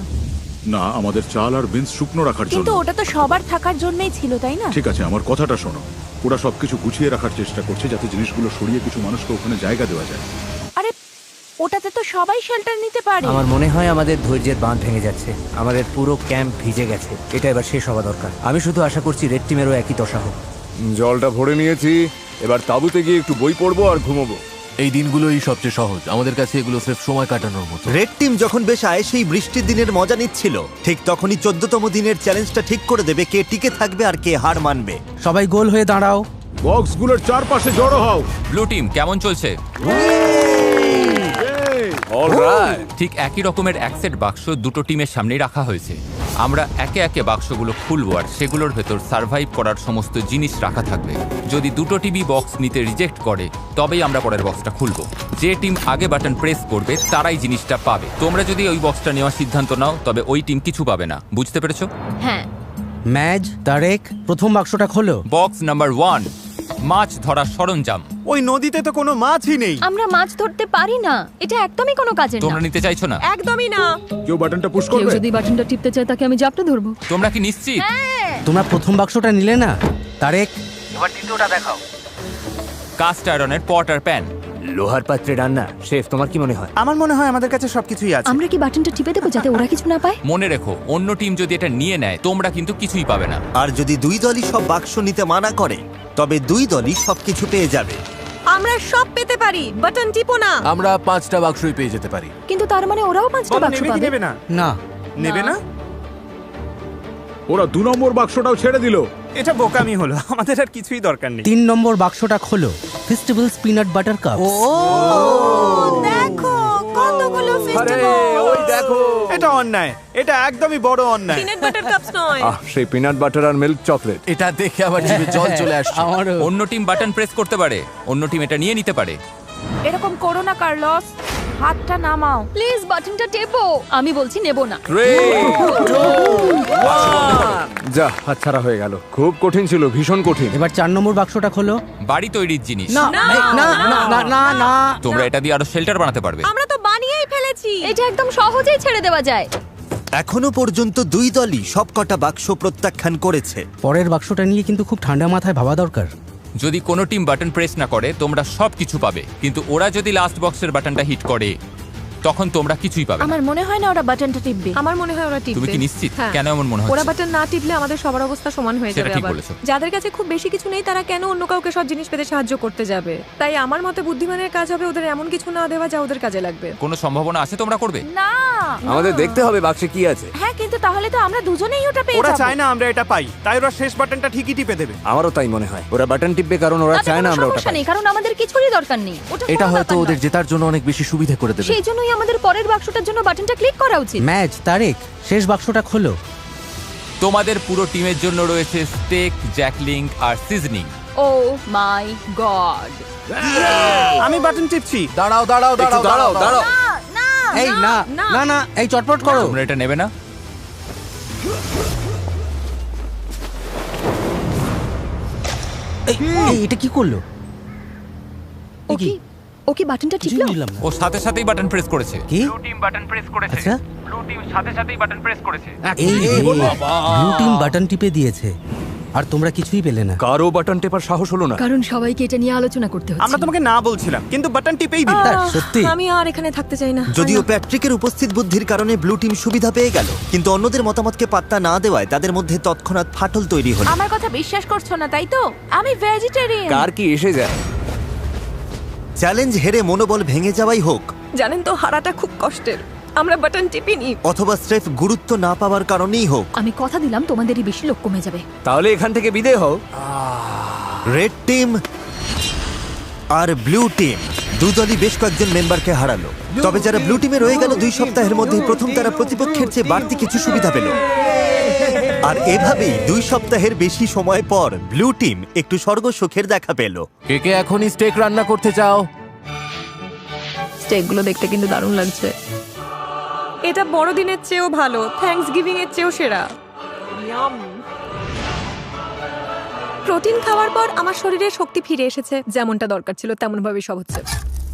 না, আমাদের চাল আর বিনস শুকনো রাখার জন্য। কিন্তু ওটা তো সবার থাকার জন্যই ছিল, তাই না? ঠিক আছে, আমার কথাটা শোনো। ওরা সবকিছু গুছিয়ে রাখার চেষ্টা করছে যাতে জিনিসগুলো সরিয়ে কিছু মানুষকে ওখানে জায়গা দেওয়া যায়। আরে ওটাতে তো সবাই শেল্টার নিতে পারে। আমার মনে হয় আমাদের ধৈর্যের বাঁধ ভেঙে যাচ্ছে। আমাদের পুরো ক্যাম্প ভিজে গেছে। এটা এবার শেষ হওয়া দরকার। আমি শুধু আশা করছি রেড টিমেরও একই দশা হোক। জলটা ভরে নিয়েছি, এবার তাঁবুতে গিয়ে একটু বই পড়বো আর ঘুমোবো। এই দিনগুলোই সবচেয়ে সহজ আমাদের কাছে, এগুলো স্রেফ সময় কাটানোর মতো। রেড টিম যখন বেশ সেই বৃষ্টির দিনের মজা নিচ্ছিল, ঠিক তখনই 14তম দিনের চ্যালেঞ্জটা ঠিক করে দেবে কে টিকে থাকবে আর কে হার মানবে। সবাই গোল হয়ে দাঁড়াও। বক্সগুলোর চারপাশে জড়ো হও। ব্লু টিম কেমন চলছে? অলরাইট। ঠিক একই রকমের এক সেট বাক্স দুটো টিমের সামনেই রাখা হয়েছে। আমরা একে একে বাক্সগুলো খুলবো আর সেগুলোর ভেতর সার্ভাইভ করার সমস্ত জিনিস রাখা থাকবে। যদি দুটো টিমই বক্স নিতে রিজেক্ট করে তবেই আমরা পরের বক্সটা খুলবো। যে টিম আগে বাটন প্রেস করবে তারাই জিনিসটা পাবে। তোমরা যদি ওই বক্সটা নেওয়ার সিদ্ধান্ত নাও তবে ওই টিম কিছু পাবে না। বুঝতে পেরেছো? হ্যাঁ। ম্যাজ, তারেক, প্রথম বাক্সটা খোলো। বক্স নাম্বার 1, মাছ ধরার সরঞ্জাম। ওই নদীতে তো কোনো মাছই নেই। আমরা মাছ ধরতে পারি না, এটা একদমই কোনো কাজের না। তোমরা নিতে চাইছো না? একদমই না। কেউ বাটনটা পুশ কেউ করবে? যদি বাটনটা টিপতে চায় তাকে আমি জাপটে ধরবো। তোমরা কি নিশ্চিত? তোমরা প্রথম বাক্সটা নিলে না? তারেক, এবার দ্বিতীয়টা দেখাও। কাস্ট আয়রনের পট আর প্যান। লোহার পাত্রে রান্না। শেফ, তোমার কি মনে হয়? আমার মনে হয় আমাদের কাছে সবকিছুই আছে। আমরা কি বাটনটা টিপে দেবো যাতে ওরা কিছু না পায়? মনে রেখো, অন্য টিম যদি এটা নিয়ে নেয় তোমরা কিন্তু কিছুই পাবে না। আর যদি দুই দলই সব বাক্স নিতে মানা করে তবে দুই দলই সবকিছু পেয়ে যাবে। আমরা সব পেতে পারি, বাটন টিপো না। আমরা 5টা বাক্সই পেয়ে যেতে পারি। কিন্তু তার মানে ওরাও 5টা বাক্স নেবে কি পাবে। নেবে না? না। নেবে না? ওরা 2 নম্বর বাক্সটাও ছেড়ে দিল। এটা বোকামি হলো, আমাদের আর কিছুই দরকার নেই। 3 নম্বর বাক্সটা খোলো। Festivals peanut butter cup. দেখো কতগুলো ফেস্টিভ্যাল। ওই দেখো, এটা অন্যায়, এটা একদমই বড় অন্যায়। পিনাট বাটার কাপস নয়। সেই পিনাট বাটার আর মিল্ক চকলেট। এটা দেখে আমার জিভে জল চলে আসছে। অন্য টিম বাটন প্রেস করতে পারে, অন্য টিম এটা নিয়ে নিতে পারে। এরকম করো না কার্লস, হাতটা নামাও। প্লিজ বাটনটা টেপো। আমি বলছি নেব না। যা, হাতছাড়া হয়ে গেল। খুব কঠিন ছিল, ভীষণ কঠিন। এবার 4 নম্বর বাক্সটা খোলো। বাড়ি তৈরির জিনিস। না না না না না। তোমরা এটা দিয়ে আরো শেল্টার বানাতে পারবে। আমরা তো বানিয়েই ফেলেছি। এটা একদম সহজেই ছেড়ে দেওয়া যায়। এখনো পর্যন্ত দুই দলই সবকটা বাক্স প্রত্যাখ্যান করেছে। পরের বাক্সটা নিয়ে কিন্তু খুব ঠান্ডা মাথায় ভাবা দরকার। যদি কোনো টিম বাটন প্রেস না করে তোমরা সব কিছু পাবে, কিন্তু ওরা যদি লাস্ট বক্সের বাটনটা হিট করে তখন তোমরা কিছুই পাবে না। আমার মনে হয় না ওরা বাটনটা টিপবে। আমার মনে হয় ওরা টিপবে। তুমি কি নিশ্চিত? হ্যাঁ। কেন এমন মনে ওরা হচ্ছে? বাটন না টিপলে আমাদের সবার অবস্থা সমান হয়ে সেটা যাবে। ঠিক আবার বলেছো। যাদের কাছে খুব বেশি কিছু নেই তারা কেন অন্য কাউকে সব জিনিস পেতে সাহায্য করতে যাবে? তাই আমার মতে বুদ্ধিমানের কাজ হবে ওদের এমন কিছু না দেওয়া যা ওদের কাজে লাগবে। কোনো সম্ভাবনা আছে তোমরা করবে? না। আমাদের দেখতে হবে বাক্সে কি আছে। হ্যাঁ, কিন্তু তাহলে তো আমরা দুজনেই ওটা পেয়ে ওরা যাবো। চায় না আমরা এটা পাই, তাই ওরা শেষ বাটনটা ঠিকই টিপে দেবে। আমারও তাই মনে হয়। ওরা বাটন টিপবে কারণ ওরা তাতে চায় না কোনো আমরা ওটা সমস্যা পাই। নেই, কারণ আমাদের কিছুরই দরকার নেই। এটা হয়তো ওদের জেতার জন্য অনেক বেশি সুবিধা করে দেবে। সেই জন্যই আমাদের পরের বাক্সটার জন্য বাটনটা ক্লিক করা উচিত। ম্যাজ, তারেক, শেষ বাক্সটা খোলো। তোমাদের পুরো টিমের জন্য রয়েছে স্টেক, জ্যাকলিং আর সিজনিং। ও মাই গড। আমি বাটন টিপছি। দাঁড়াও দাঁড়াও দাঁড়াও দাঁড়াও দাঁড়াও। না, এই না না না এই চটপট করো। তোমরা এটা নেবে না? এই এটা কি করলো? ও কি বাটনটা টিপলো? ও সাথে সাথেই বাটন প্রেস করেছে। কি? ব্লু টিম বাটন প্রেস করেছে। আচ্ছা, ব্লু টিম সাথে সাথেই বাটন প্রেস করেছে। এই ব্লু টিম বাটন টিপে দিয়েছে আর তোমরা কিছুই পেলে না। কারো বাটন টেপার সাহস হলো না। কারণ সবাইকে এটা নিয়ে আলোচনা করতে হচ্ছে। আমরা তোমাকে না বলছিলাম, কিন্তু বাটন টিপেই দিল। সত্যি আমি আর এখানে থাকতে চাই না। যদিও প্যাট্রিকের উপস্থিত বুদ্ধির কারণে ব্লু টিম সুবিধা পেয়ে গেল, কিন্তু অন্যদের মতামতকে পাত্তা না দেওয়ায় তাদের মধ্যে তৎক্ষণাৎ ফাটল তৈরি হলো। আমার কথা বিশ্বাস করছো না তাই তো? আমি ভেজিটেরিয়ান। কার কি এসে যায়? চ্যালেঞ্জ হেরে মনোবল ভেঙে যাওয়াই হোক, জানেন তো হারাটা খুব কষ্টের। আমরা বাটন টিপিনি। অথবা স্রেফ গুরুত্ব না পাওয়ার কারণেই হোক, আমি কথা দিলাম তোমাদেরই বেশি লোক কমে যাবে। তাহলে এখান থেকে বিদায় হও। রেড টিম আর ব্লু টিম দুদলই বেশ কয়েকজন মেম্বারকে হারালো। তবে যারা ব্লু টিমে রয়ে গেল 2 সপ্তাহের মধ্যে প্রথম তারা প্রতিপক্ষের চেয়ে বাড়তি কিছু সুবিধা পেল। আর এভাবেই 2 সপ্তাহের বেশি সময় পর ব্লু টিম একটু স্বর্গ সুখের দেখা পেল। কে কে এখনই স্টেক রান্না করতে চাও? স্টেকগুলো দেখতে কিন্তু দারুণ লাগছে। এটা বড়দিনের চেয়েও ভালো, থ্যাঙ্কস গিভিং এর চেয়েও সেরা। প্রোটিন খাওয়ার পর আমার শরীরে শক্তি ফিরে এসেছে, যেমনটা দরকার ছিল তেমন ভাবেই সব হচ্ছে।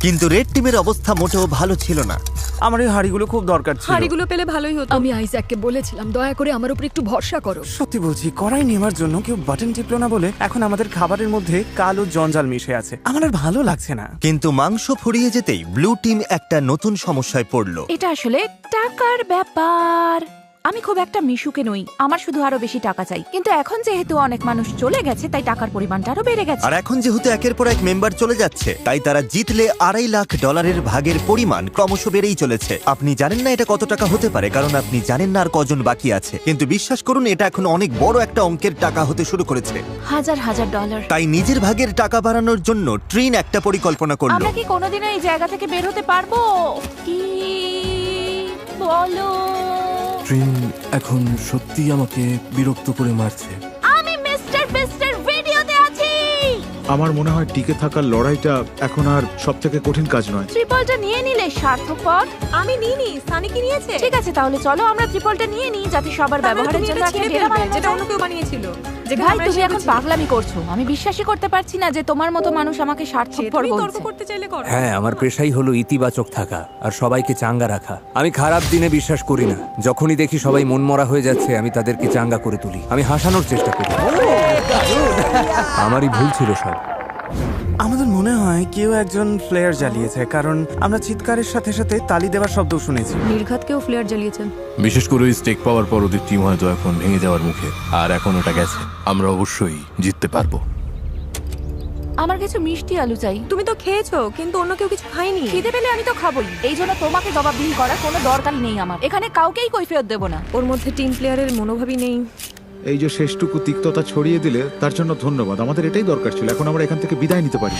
কিন্তু রেড টিমের অবস্থা মোটেও ভালো ছিল না। আমার এই হাড়িগুলো খুব দরকার ছিল। হাড়িগুলো পেলে ভালোই হতো। আমি আইজ্যাককে বলেছিলাম দয়া করে আমার উপর একটু ভরসা করো। সত্যি বলছি, কড়াই নেওয়ার জন্য কেউ বাটন টিপলো না বলে এখন আমাদের খাবারের মধ্যে কালো জঞ্জাল মিশে আছে। আমার আর ভালো লাগছে না। কিন্তু মাংস ফুরিয়ে যেতেই ব্লু টিম একটা নতুন সমস্যায় পড়ল। এটা আসলে টাকার ব্যাপার। আমি খুব একটা মিশুকে নই, আমার শুধু আরো বেশি টাকা চাই। কিন্তু এখন যেহেতু অনেক মানুষ চলে গেছে তাই টাকার পরিমাণটা আরো বেড়ে গেছে। আর এখন যেহেতু একের পর এক মেম্বার চলে যাচ্ছে, তাই তারা জিতলে $2.5 লাখ ভাগের পরিমাণ ক্রমশ বেড়েই চলেছে। আপনি জানেন না এটা কত টাকা হতে পারে, কারণ আপনি জানেন না আর কজন বাকি আছে। কিন্তু বিশ্বাস করুন, এটা এখন অনেক বড় একটা অঙ্কের টাকা হতে শুরু করেছে। হাজার হাজার ডলার। তাই নিজের ভাগের টাকা বাড়ানোর জন্য ট্রিন একটা পরিকল্পনা করলো। আমরা কি কোনোদিনও এই জায়গা থেকে বের হতে পারবো? কি বলো? ট্রিন এখন সত্যি আমাকে বিরক্ত করে মারছে। আমি মিস্টার বিস্টের ভিডিওতে আছি। আমার মনে হয় টিকে থাকার লড়াইটা এখন আর সবথেকে কঠিন কাজ নয়। ট্রিপলটা নিয়ে নিলে সার্থকপর। আমি নিইনি, সানি কি নিয়েছে? ঠিক আছে, তাহলে চলো আমরা ট্রিপলটা নিয়ে নিই, যাতে সবার ব্যবহারের জন্য একটা ডেরা বানানো যেটা যায়। অন্য কেউ বানিয়েছিল। যে ভাই তুমি এখন পাগলামি করছো। আমি বিশ্বাসই করতে পারছি না যে তোমার মতো মানুষ আমাকে স্বার্থপর তর্ক বলছে। করতে চাইলে করো। হ্যাঁ, আমার পেশাই হলো ইতিবাচক থাকা আর সবাইকে চাঙ্গা রাখা। আমি খারাপ দিনে বিশ্বাস করি না। যখনই দেখি সবাই মনমরা হয়ে যাচ্ছে, আমি তাদেরকে চাঙ্গা করে তুলি। আমি হাসানোর চেষ্টা করি। আমারই ভুল ছিল সব। আমাদের মনে হয় কেউ একজন ফ্লেয়ার জ্বালিয়েছে, কারণ আমরা চিৎকারের সাথে সাথে তালি দেওয়ার শব্দ শুনেছি। নির্ঘাতকেও ফ্লেয়ার জ্বালিয়েছেন। বিশেষ করে স্টেক পাওয়ার পর ওদের টিম হয়তো এখন ভেঙে যাওয়ার মুখে। আর এখন ওটা গেছে, আমরা অবশ্যই জিততে পারবো। আমার কিছু মিষ্টি আলু চাই। তুমি তো খেয়েছো, কিন্তু অন্য কেউ কিছু খায়নি। খিদে পেলে আমি তো খাবোই। এই জন্য তোমাকে জবাবদিহি করার কোনো দরকার নেই আমার। এখানে কাউকেই কৈফিয়ত দেব না। ওর মধ্যে টিম প্লেয়ারের মনোভাবই নেই। এই যে শেষটুকু তিক্ততা ছড়িয়ে দিলে তার জন্য ধন্যবাদ। আমাদের এটাই দরকার ছিল। এখন আমরা এখান থেকে বিদায় নিতে পারি।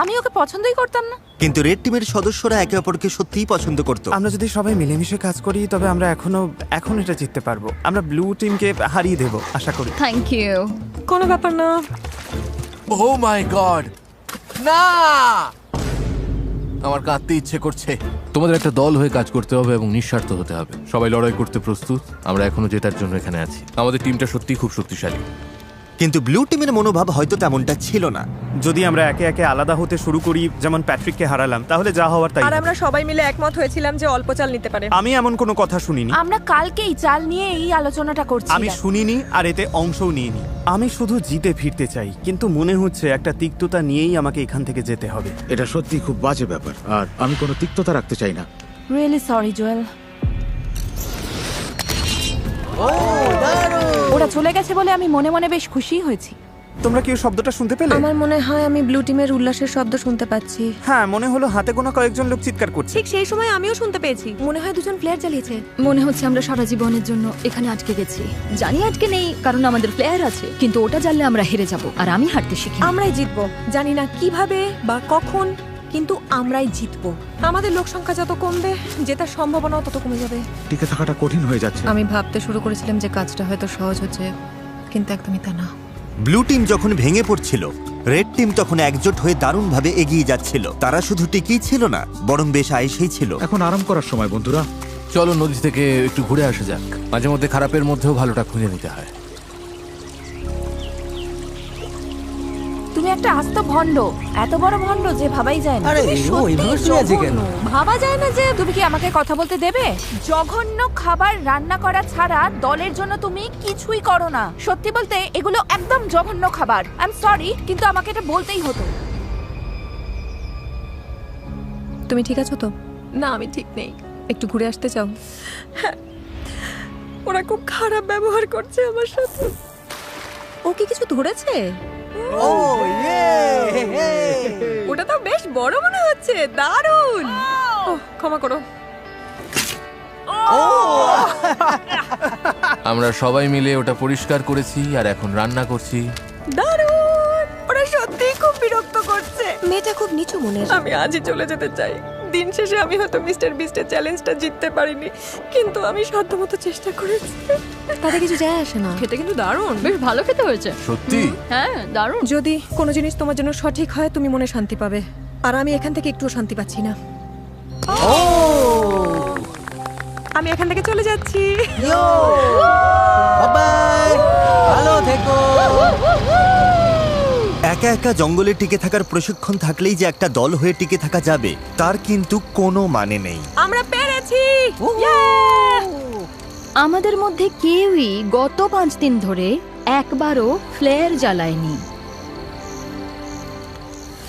আমি ওকে পছন্দই করতাম না। কিন্তু রেড টিমের সদস্যরা একে অপরকে সত্যিই পছন্দ করত। আমরা যদি সবাই মিলেমিশে কাজ করি, তবে আমরা এখন এটা জিততে পারবো। আমরা ব্লু টিমকে হারিয়ে দেব আশা করি। Thank you. কোনো ব্যাপার না। ও মাই গড, না! আমার কাঁদতে ইচ্ছে করছে। তোমাদের একটা দল হয়ে কাজ করতে হবে এবং নিঃস্বার্থ হতে হবে। সবাই লড়াই করতে প্রস্তুত। আমরা এখনো জেতার জন্য এখানে আছি। আমাদের টিমটা সত্যিই খুব শক্তিশালী। কিন্তু ব্লু টিমের মনোভাব হয়তো তেমনটা ছিল না। যদি আমরা একে একে আলাদা হতে শুরু করি, যেমন প্যাট্রিককে হারালাম, তাহলে যা হওয়ার তাই। আর আমরা সবাই মিলে একমত হয়েছিলাম যে অল্প চাল নিতে পারে। আমি এমন কোনো কথা শুনিনি। আমরা কালকেই চাল নিয়ে এই আলোচনাটা করছি। আমি শুনিনি আর এতে অংশও নিইনি। আমি শুধু জিতে ফিরতে চাই, কিন্তু মনে হচ্ছে একটা তিক্ততা নিয়েই আমাকে এখান থেকে যেতে হবে। এটা সত্যি খুব বাজে ব্যাপার, আর আমি কোনো তিক্ততা রাখতে চাই না। Really sorry Joel. ওরা চলে গেছে বলে আমি মনে মনে বেশ খুশি হয়েছি। তোমরা কি শব্দটা শুনতে পেলে? আমার মনে হয় আমি ব্লু টিমের উল্লাসের শব্দ শুনতে পাচ্ছি। হ্যাঁ, মনে হলো হাতে গোনা কয়েকজন লোক চিৎকার করছে। ঠিক সেই সময় আমিও শুনতে পেয়েছি। মনে হয় দুজন প্লেয়ার জ্বালিয়েছে। মনে হচ্ছে আমরা সারা জীবনের জন্য এখানে আটকে গেছি। জানি আটকে নেই, কারণ আমাদের প্লেয়ার আছে, কিন্তু ওটা জানলে আমরা হেরে যাব। আর আমি হারতে শিখি। আমরাই জিতবো, জানি না কিভাবে বা কখন, কিন্তু আমরাই জিতবো। আমাদের লোক সংখ্যা যত কমবে, জেতার সম্ভাবনাও তত কমে যাবে। টিকে থাকাটা কঠিন হয়ে যাচ্ছে। আমি ভাবতে শুরু করেছিলাম যে কাজটা হয়তো সহজ হচ্ছে, কিন্তু একদমই তা না। ব্লু টিম যখন ভেঙে পড়ছিল, রেড টিম তখন একজোট হয়ে দারুণভাবে এগিয়ে যাচ্ছিল। তারা শুধু টিকেই ছিল না, বরং বেশ আয়েসেই ছিল। এখন আরাম করার সময় বন্ধুরা। চলো নদী থেকে একটু ঘুরে আসা যাক। মাঝে মধ্যে খারাপের মধ্যেও ভালোটা খুঁজে নিতে হয়। তুমি একটা আস্ত ভণ্ড, এত বড় ভণ্ড যে ভাবাই যায় না। আরে, তুমি ও সত্যিই এইভাবে শুয়ে আছে কেন? জঘন্য। ভাবা যায় না যে তুমি কি আমাকে কথা বলতে দেবে? জঘন্য খাবার রান্না করা ছাড়া দলের জন্য তুমি কিছুই করো না। সত্যি বলতে এগুলো একদম জঘন্য খাবার। আই এম সরি, কিন্তু আমাকে এটা বলতেই হতো। তুমি ঠিক আছো তো? না, আমি ঠিক নেই। একটু ঘুরে আসতে চাও? হ্যাঁ, ওরা খুব খারাপ ব্যবহার করছে আমার সাথে। ও কি কিছু ধরেছে? ওটা তো বেশ বড় মনে হচ্ছে। দারুণ। ক্ষমা করো। আমরা সবাই মিলে ওটা পরিষ্কার করেছি আর এখন রান্না করছি। দারুণ। ওরা সত্যিই খুব বিরক্ত করছে। মেয়েটা খুব নিচু মনের। আমি আজই চলে যেতে চাই। দিন শেষে আমি হয়তো মিস্টার বিস্টের চ্যালেঞ্জটা জিততে পারিনি, কিন্তু আমি সাধ্যমতো চেষ্টা করেছি। তাতে কিছু যায় আসে না। খেতে কিন্তু দারুণ, বেশ ভালো খেতে হয়েছে। সত্যি? হ্যাঁ, দারুণ। যদি কোনো জিনিস তোমার জন্য সঠিক হয় তুমি মনে শান্তি পাবে, আর আমি এখান থেকে একটুও শান্তি পাচ্ছি না। আমি এখান থেকে চলে যাচ্ছি। ভালো থেকো। একা একা জঙ্গলে টিকে থাকার প্রশিক্ষণ থাকলেই যে একটা দল হয়ে টিকে থাকা যাবে তার কিন্তু কোনো মানে নেই। আমরা পেরেছি। আমাদের মধ্যে কেউই গত 5 দিন ধরে একবারও ফ্লেয়ার জ্বালায়নি।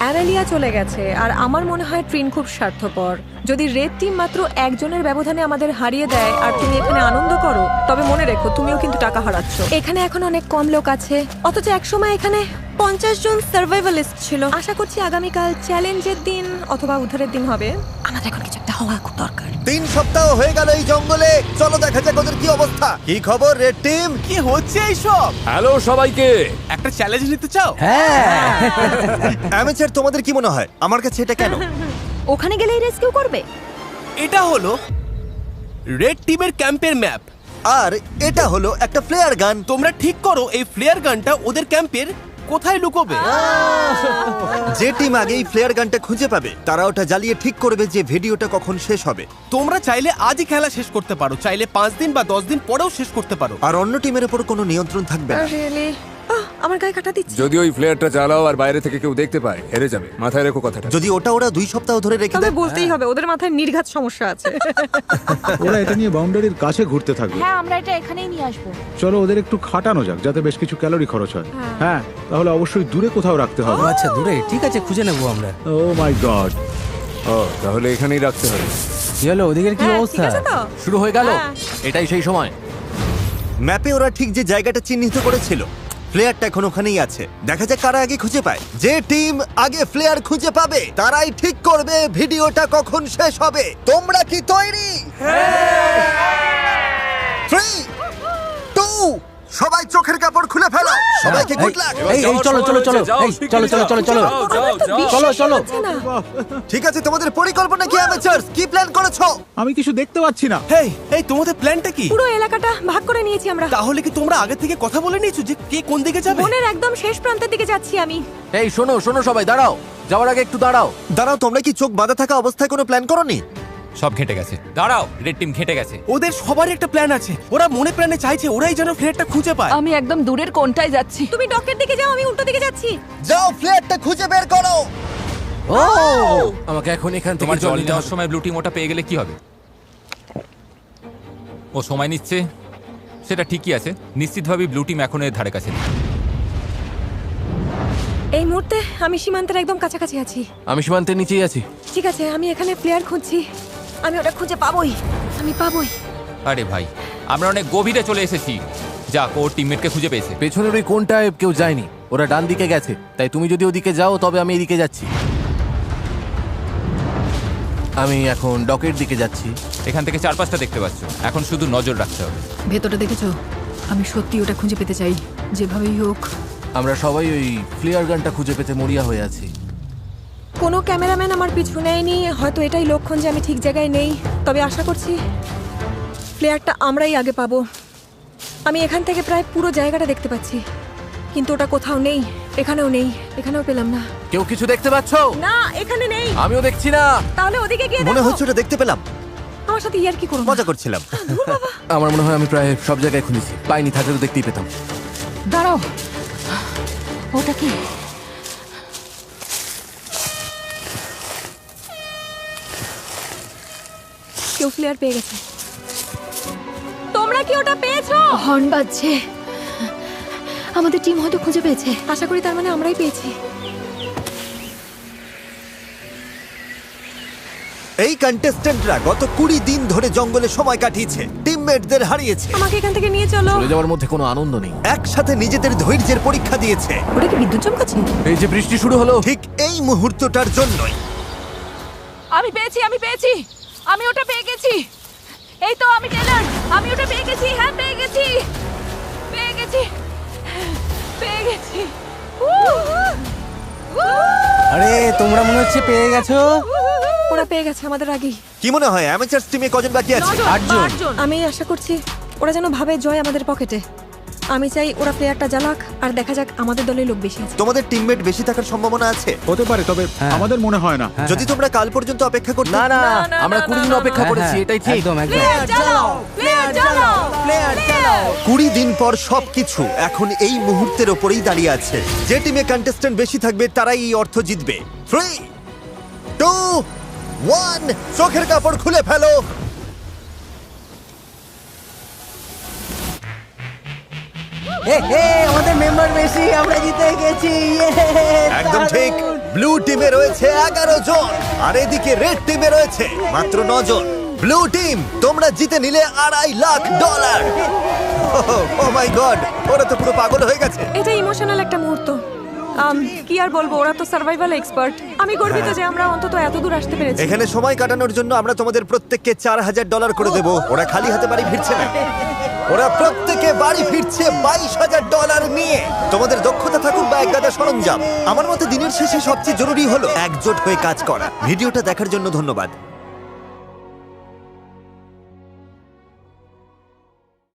অ্যামেলিয়া চলে গেছে, আর আমার মনে হয় ট্রিন খুব স্বার্থপর। যদি রেড টিম মাত্র একজনের ব্যবধানে আমাদের হারিয়ে দেয় আর তুমি এখানে আনন্দ করো, তবে মনে রেখো তুমিও কিন্তু টাকা হারাচ্ছ। এখানে এখন অনেক কম লোক আছে, অথচ একসময় এখানে 50 জন সার্ভাইভালিস্ট ছিল। আশা করছি আগামীকাল চ্যালেঞ্জের দিন অথবা উদ্ধারের দিন হবে। আমাদের এখন কিছু একটা হওয়া খুব দরকার। 3 সপ্তাহ হয়ে গেল এই জঙ্গলে। চলো দেখা যাক ওদের কি অবস্থা। কি খবর রেড টিম? কি হচ্ছে এইসব? হ্যালো সবাইকে। একটা চ্যালেঞ্জ নিতে চাও? হ্যাঁ। অ্যামেচার, তোমাদের কি মনে হয় আমার কাছে এটা কেন? ওখানে গেলেই রেস্কিউ করবে? এটা হলো রেড টিমের ক্যাম্পের ম্যাপ, আর এটা হলো একটা ফ্লেয়ার গান। তোমরা ঠিক করো এই ফ্লেয়ার গানটা ওদের ক্যাম্পের কোথায় লুকোবে। যে টিম আগে এই ফ্লেয়ার গানটা খুঁজে পাবে তারা ওটা জ্বালিয়ে ঠিক করবে যে ভিডিওটা কখন শেষ হবে। তোমরা চাইলে আজই খেলা শেষ করতে পারো, চাইলে 5 দিন বা 10 দিন পরেও শেষ করতে পারো। আর অন্য টিমের উপর কোনো নিয়ন্ত্রণ থাকবে না। রিয়েলি? আমার গায়ে কাটা দিচ্ছে। যদি ওই ফ্লেয়ারটা জ্বালাও আর বাইরে থেকে কেউ দেখতে পায়, হেরে যাবে। মাথায় রেখো কথাটা। যদি ওটা ওরা 2 সপ্তাহ ধরে রেখে তবে দেয়, বলতেই হবে ওদের মাথায় নির্ঘাত সমস্যা আছে। ওরা এটা নিয়ে বাউন্ডারির কাছে ঘুরতে থাকবে। হ্যাঁ, আমরা এটা এখানেই নিয়ে আসবো। চলো ওদের একটু খাটানো যাক যাতে বেশ কিছু ক্যালোরি খরচ হয়। হ্যাঁ, তাহলে অবশ্যই দূরে কোথাও রাখতে হবে। আচ্ছা, দূরে? ঠিক আছে, খুঁজে নেবো আমরা। ও মাই গড। ও, তাহলে এখানেই রাখতে হবে। চলো, ওদিকের কি হ্যাঁ, অবস্থা? ঠিক আছে তো? শুরু হয়ে গেল। এটাই সেই সময়। ম্যাপে ওরা ঠিক যে জায়গাটা চিহ্নিত করেছিল ফ্লেয়ারটা এখন ওখানেই আছে। দেখা যাক কারা আগে খুঁজে পায়। যে টিম আগে ফ্লেয়ার খুঁজে পাবে তারাই ঠিক করবে ভিডিওটা কখন শেষ হবে। তোমরা কি তৈরি? 3, 2, সবাই চোখের কাপড় খুলে ফেলো। সবাইকে গুড লাক। এই চলো চলো চলো, এই চলো চলো চলো চলো চলো চলো। ঠিক আছে, তোমাদের পরিকল্পনা কি অ্যামেচারস? কি প্ল্যান করেছো? আমি কিছু দেখতে পাচ্ছি না। হেই, এই তোমাদের প্ল্যানটা কি? পুরো এলাকাটা ভাগ করে নিয়েছি আমরা। তাহলে কি তোমরা আগে থেকে কথা বলে নিয়েছো যে কে কোন দিকে যাবে? বনের একদম শেষ প্রান্তের দিকে যাচ্ছি আমি। এই শোনো শোনো সবাই, দাঁড়াও। যাওয়ার আগে একটু দাঁড়াও। দাঁড়াও, তোমরা কি চোখ বাঁধা থাকা অবস্থায় কোনো প্ল্যান করোনি? সব ঘেটে গেছে। দাঁড়াও, রেড টিম ঘেটে গেছে। ওদের সবারই একটা প্ল্যান আছে। ওরা মনে প্রাণে চাইছে ওরাই যেন ফ্লেয়ারটা খুঁজে পায়। আমি একদম দূরের কোণটায় যাচ্ছি। তুমি ডকের দিকে যাও, আমি উল্টো দিকে যাচ্ছি। যাও, ফ্লেয়ারটা খুঁজে বের করো। ও, আমাকে এখন এখান থেকে তোমার জল নিতে নেওয়ার হবে। সময় ব্লু টিম ওটা পেয়ে গেলে কি হবে? ও সময় নিচ্ছে, সেটা ঠিকই আছে। নিশ্চিতভাবেই ব্লু টিম এখন এর ধারে কাছে নেই। এই মুহূর্তে আমি সীমান্তের একদম কাছাকাছি আছি। আমি সীমান্তের নিচেই আছি। ঠিক আছে, আমি এখানে প্লেয়ার খুঁজছি। আমি ওটা খুঁজে পাবোই, আমি পাবোই। আরে ভাই, আমরা অনেক গভীরে চলে এসেছি। যাক, ওর টিমমেটকে খুঁজে পেয়েছে। পেছনের ওই কোণটায় কেউ যায়নি, ওরা ডান দিকে গেছে। তাই তুমি যদি ওদিকে যাও তবে আমি এদিকে যাচ্ছি। আমি এখন ডকের দিকে যাচ্ছি। এখান থেকে 4-5টা দেখতে পাচ্ছ। এখন শুধু নজর রাখতে হবে। ভেতরটা দেখেছো? আমি সত্যি ওটা খুঁজে পেতে চাই, যেভাবেই হোক। আমরা সবাই ওই ফ্লেয়ার গানটা খুঁজে পেতে মরিয়া হয়ে আছি। কোনো ক্যামেরাম্যান আমার পিছু নেয়নি। হয়তো এটাই লক্ষণ যে আমি ঠিক জায়গায় নেই। তবে আশা করছি প্লেয়ারটা আমরাই আগে পাবো। আমি এখান থেকে প্রায় পুরো জায়গাটা দেখতে পাচ্ছি, কিন্তু ওটা কোথাও নেই। এখানেও নেই, এখানেও পেলাম না। কেউ কিছু দেখতে পাচ্ছ? না, এখানে নেই। আমিও দেখছি না। তাহলে ওদিকে গিয়ে মনে দেখো। হচ্ছে ওটা দেখতে পেলাম। আমার সাথে ইয়ার কি করো? মজা করছিলাম। আমার মনে হয় আমি প্রায় সব জায়গায় খুঁজেছি, পাইনি, থাকলে তো দেখতেই পেতাম। দাঁড়াও, ওটা কি? কেউ ফ্লেয়ার পেয়ে গেছে। তোমরা কি ওটা পেয়েছো? হর্ন বাজছে। আমাদের টিম হয়তো খুঁজে পেয়েছে। আশা করি তার মানে আমরাই পেয়েছি। এই কন্টেস্ট্যান্টরা গত 20 দিন ধরে জঙ্গলে সময় কাটিয়েছে, টিমমেটদের হারিয়েছে, আমাকে এখান থেকে নিয়ে চলো। চলে যাওয়ার মধ্যে কোনো আনন্দ নেই। একসাথে নিজেদের ধৈর্যের পরীক্ষা দিয়েছে। ওটা কি বিদ্যুৎ চমকাচ্ছে? এই যে বৃষ্টি শুরু হলো, ঠিক এই মুহূর্তটার জন্যই। আমি পেয়েছি, আমি পেয়েছি, আমি ওটা পেয়ে গেছি। এই তো আমি টেলর, আমি ওটা পেয়ে গেছি। হ্যাঁ, পেয়ে গেছি, পেয়ে গেছি, পেয়ে গেছি। আরে তোমরা মনে হচ্ছে পেয়ে গেছো। ওরা পেয়ে গেছে আমাদের আগেই। কি মনে হয় অ্যামেচারস টিমে কজন বাকি আছে? 8 জন। আমি আশা করছি ওরা যেন ভাবে জয় আমাদের পকেটে। আমি চাই ওরা প্লেয়ারটা জ্বালাক আর দেখা যাক আমাদের দলে লোক বেশি আছে। তোমাদের টিমমেট বেশি থাকার সম্ভাবনা আছে? হতে পারে, তবে আমাদের মনে হয় না। যদি তোমরা কাল পর্যন্ত অপেক্ষা করতে। না না, আমরা 20 দিন অপেক্ষা করেছি, এটাই ঠিক। একদম একদম। প্লেয়ার চালাও, প্লেয়ার চালাও, প্লেয়ার চালাও। 20 দিন পর সবকিছু এখন এই মুহূর্তের ওপরেই দাঁড়িয়ে আছে। যে টিমে কন্টেস্ট্যান্ট বেশি থাকবে তারাই এই অর্থ জিতবে। 3, 2, 1, চোখের কাপড় খুলে ফেলো। আমাদের মেম্বার বেশি, আমরা জিতে গেছি। একদম ঠিক। ব্লু টিমে রয়েছে 11 জন আর এদিকে রেড টিমে রয়েছে মাত্র 9 জন। ব্লু টিম, তোমরা জিতে নিলে $2.5 লাখ। ও মাই গড, ওরা তো পুরো পাগল হয়ে গেছে। এটা ইমোশনাল একটা মুহূর্ত। কি আর বলবো, ওরা তো সার্ভাইভাল এক্সপার্ট। আমি গর্বিত যে আমরা অন্তত এত দূর আসতে পেরেছি। এখানে সময় কাটানোর জন্য আমরা তোমাদের প্রত্যেককে $4,000 করে দেব। ওরা খালি হাতে বাড়ি ফিরছে না, ওরা প্রত্যেকে বাড়ি ফিরছে $22,000 নিয়ে। তোমাদের দক্ষতা থাকুক বা একগাদা সরঞ্জাম, আমার মতে দিনের শেষে সবচেয়ে জরুরি হলো একজোট হয়ে কাজ করা। ভিডিওটা দেখার জন্য ধন্যবাদ।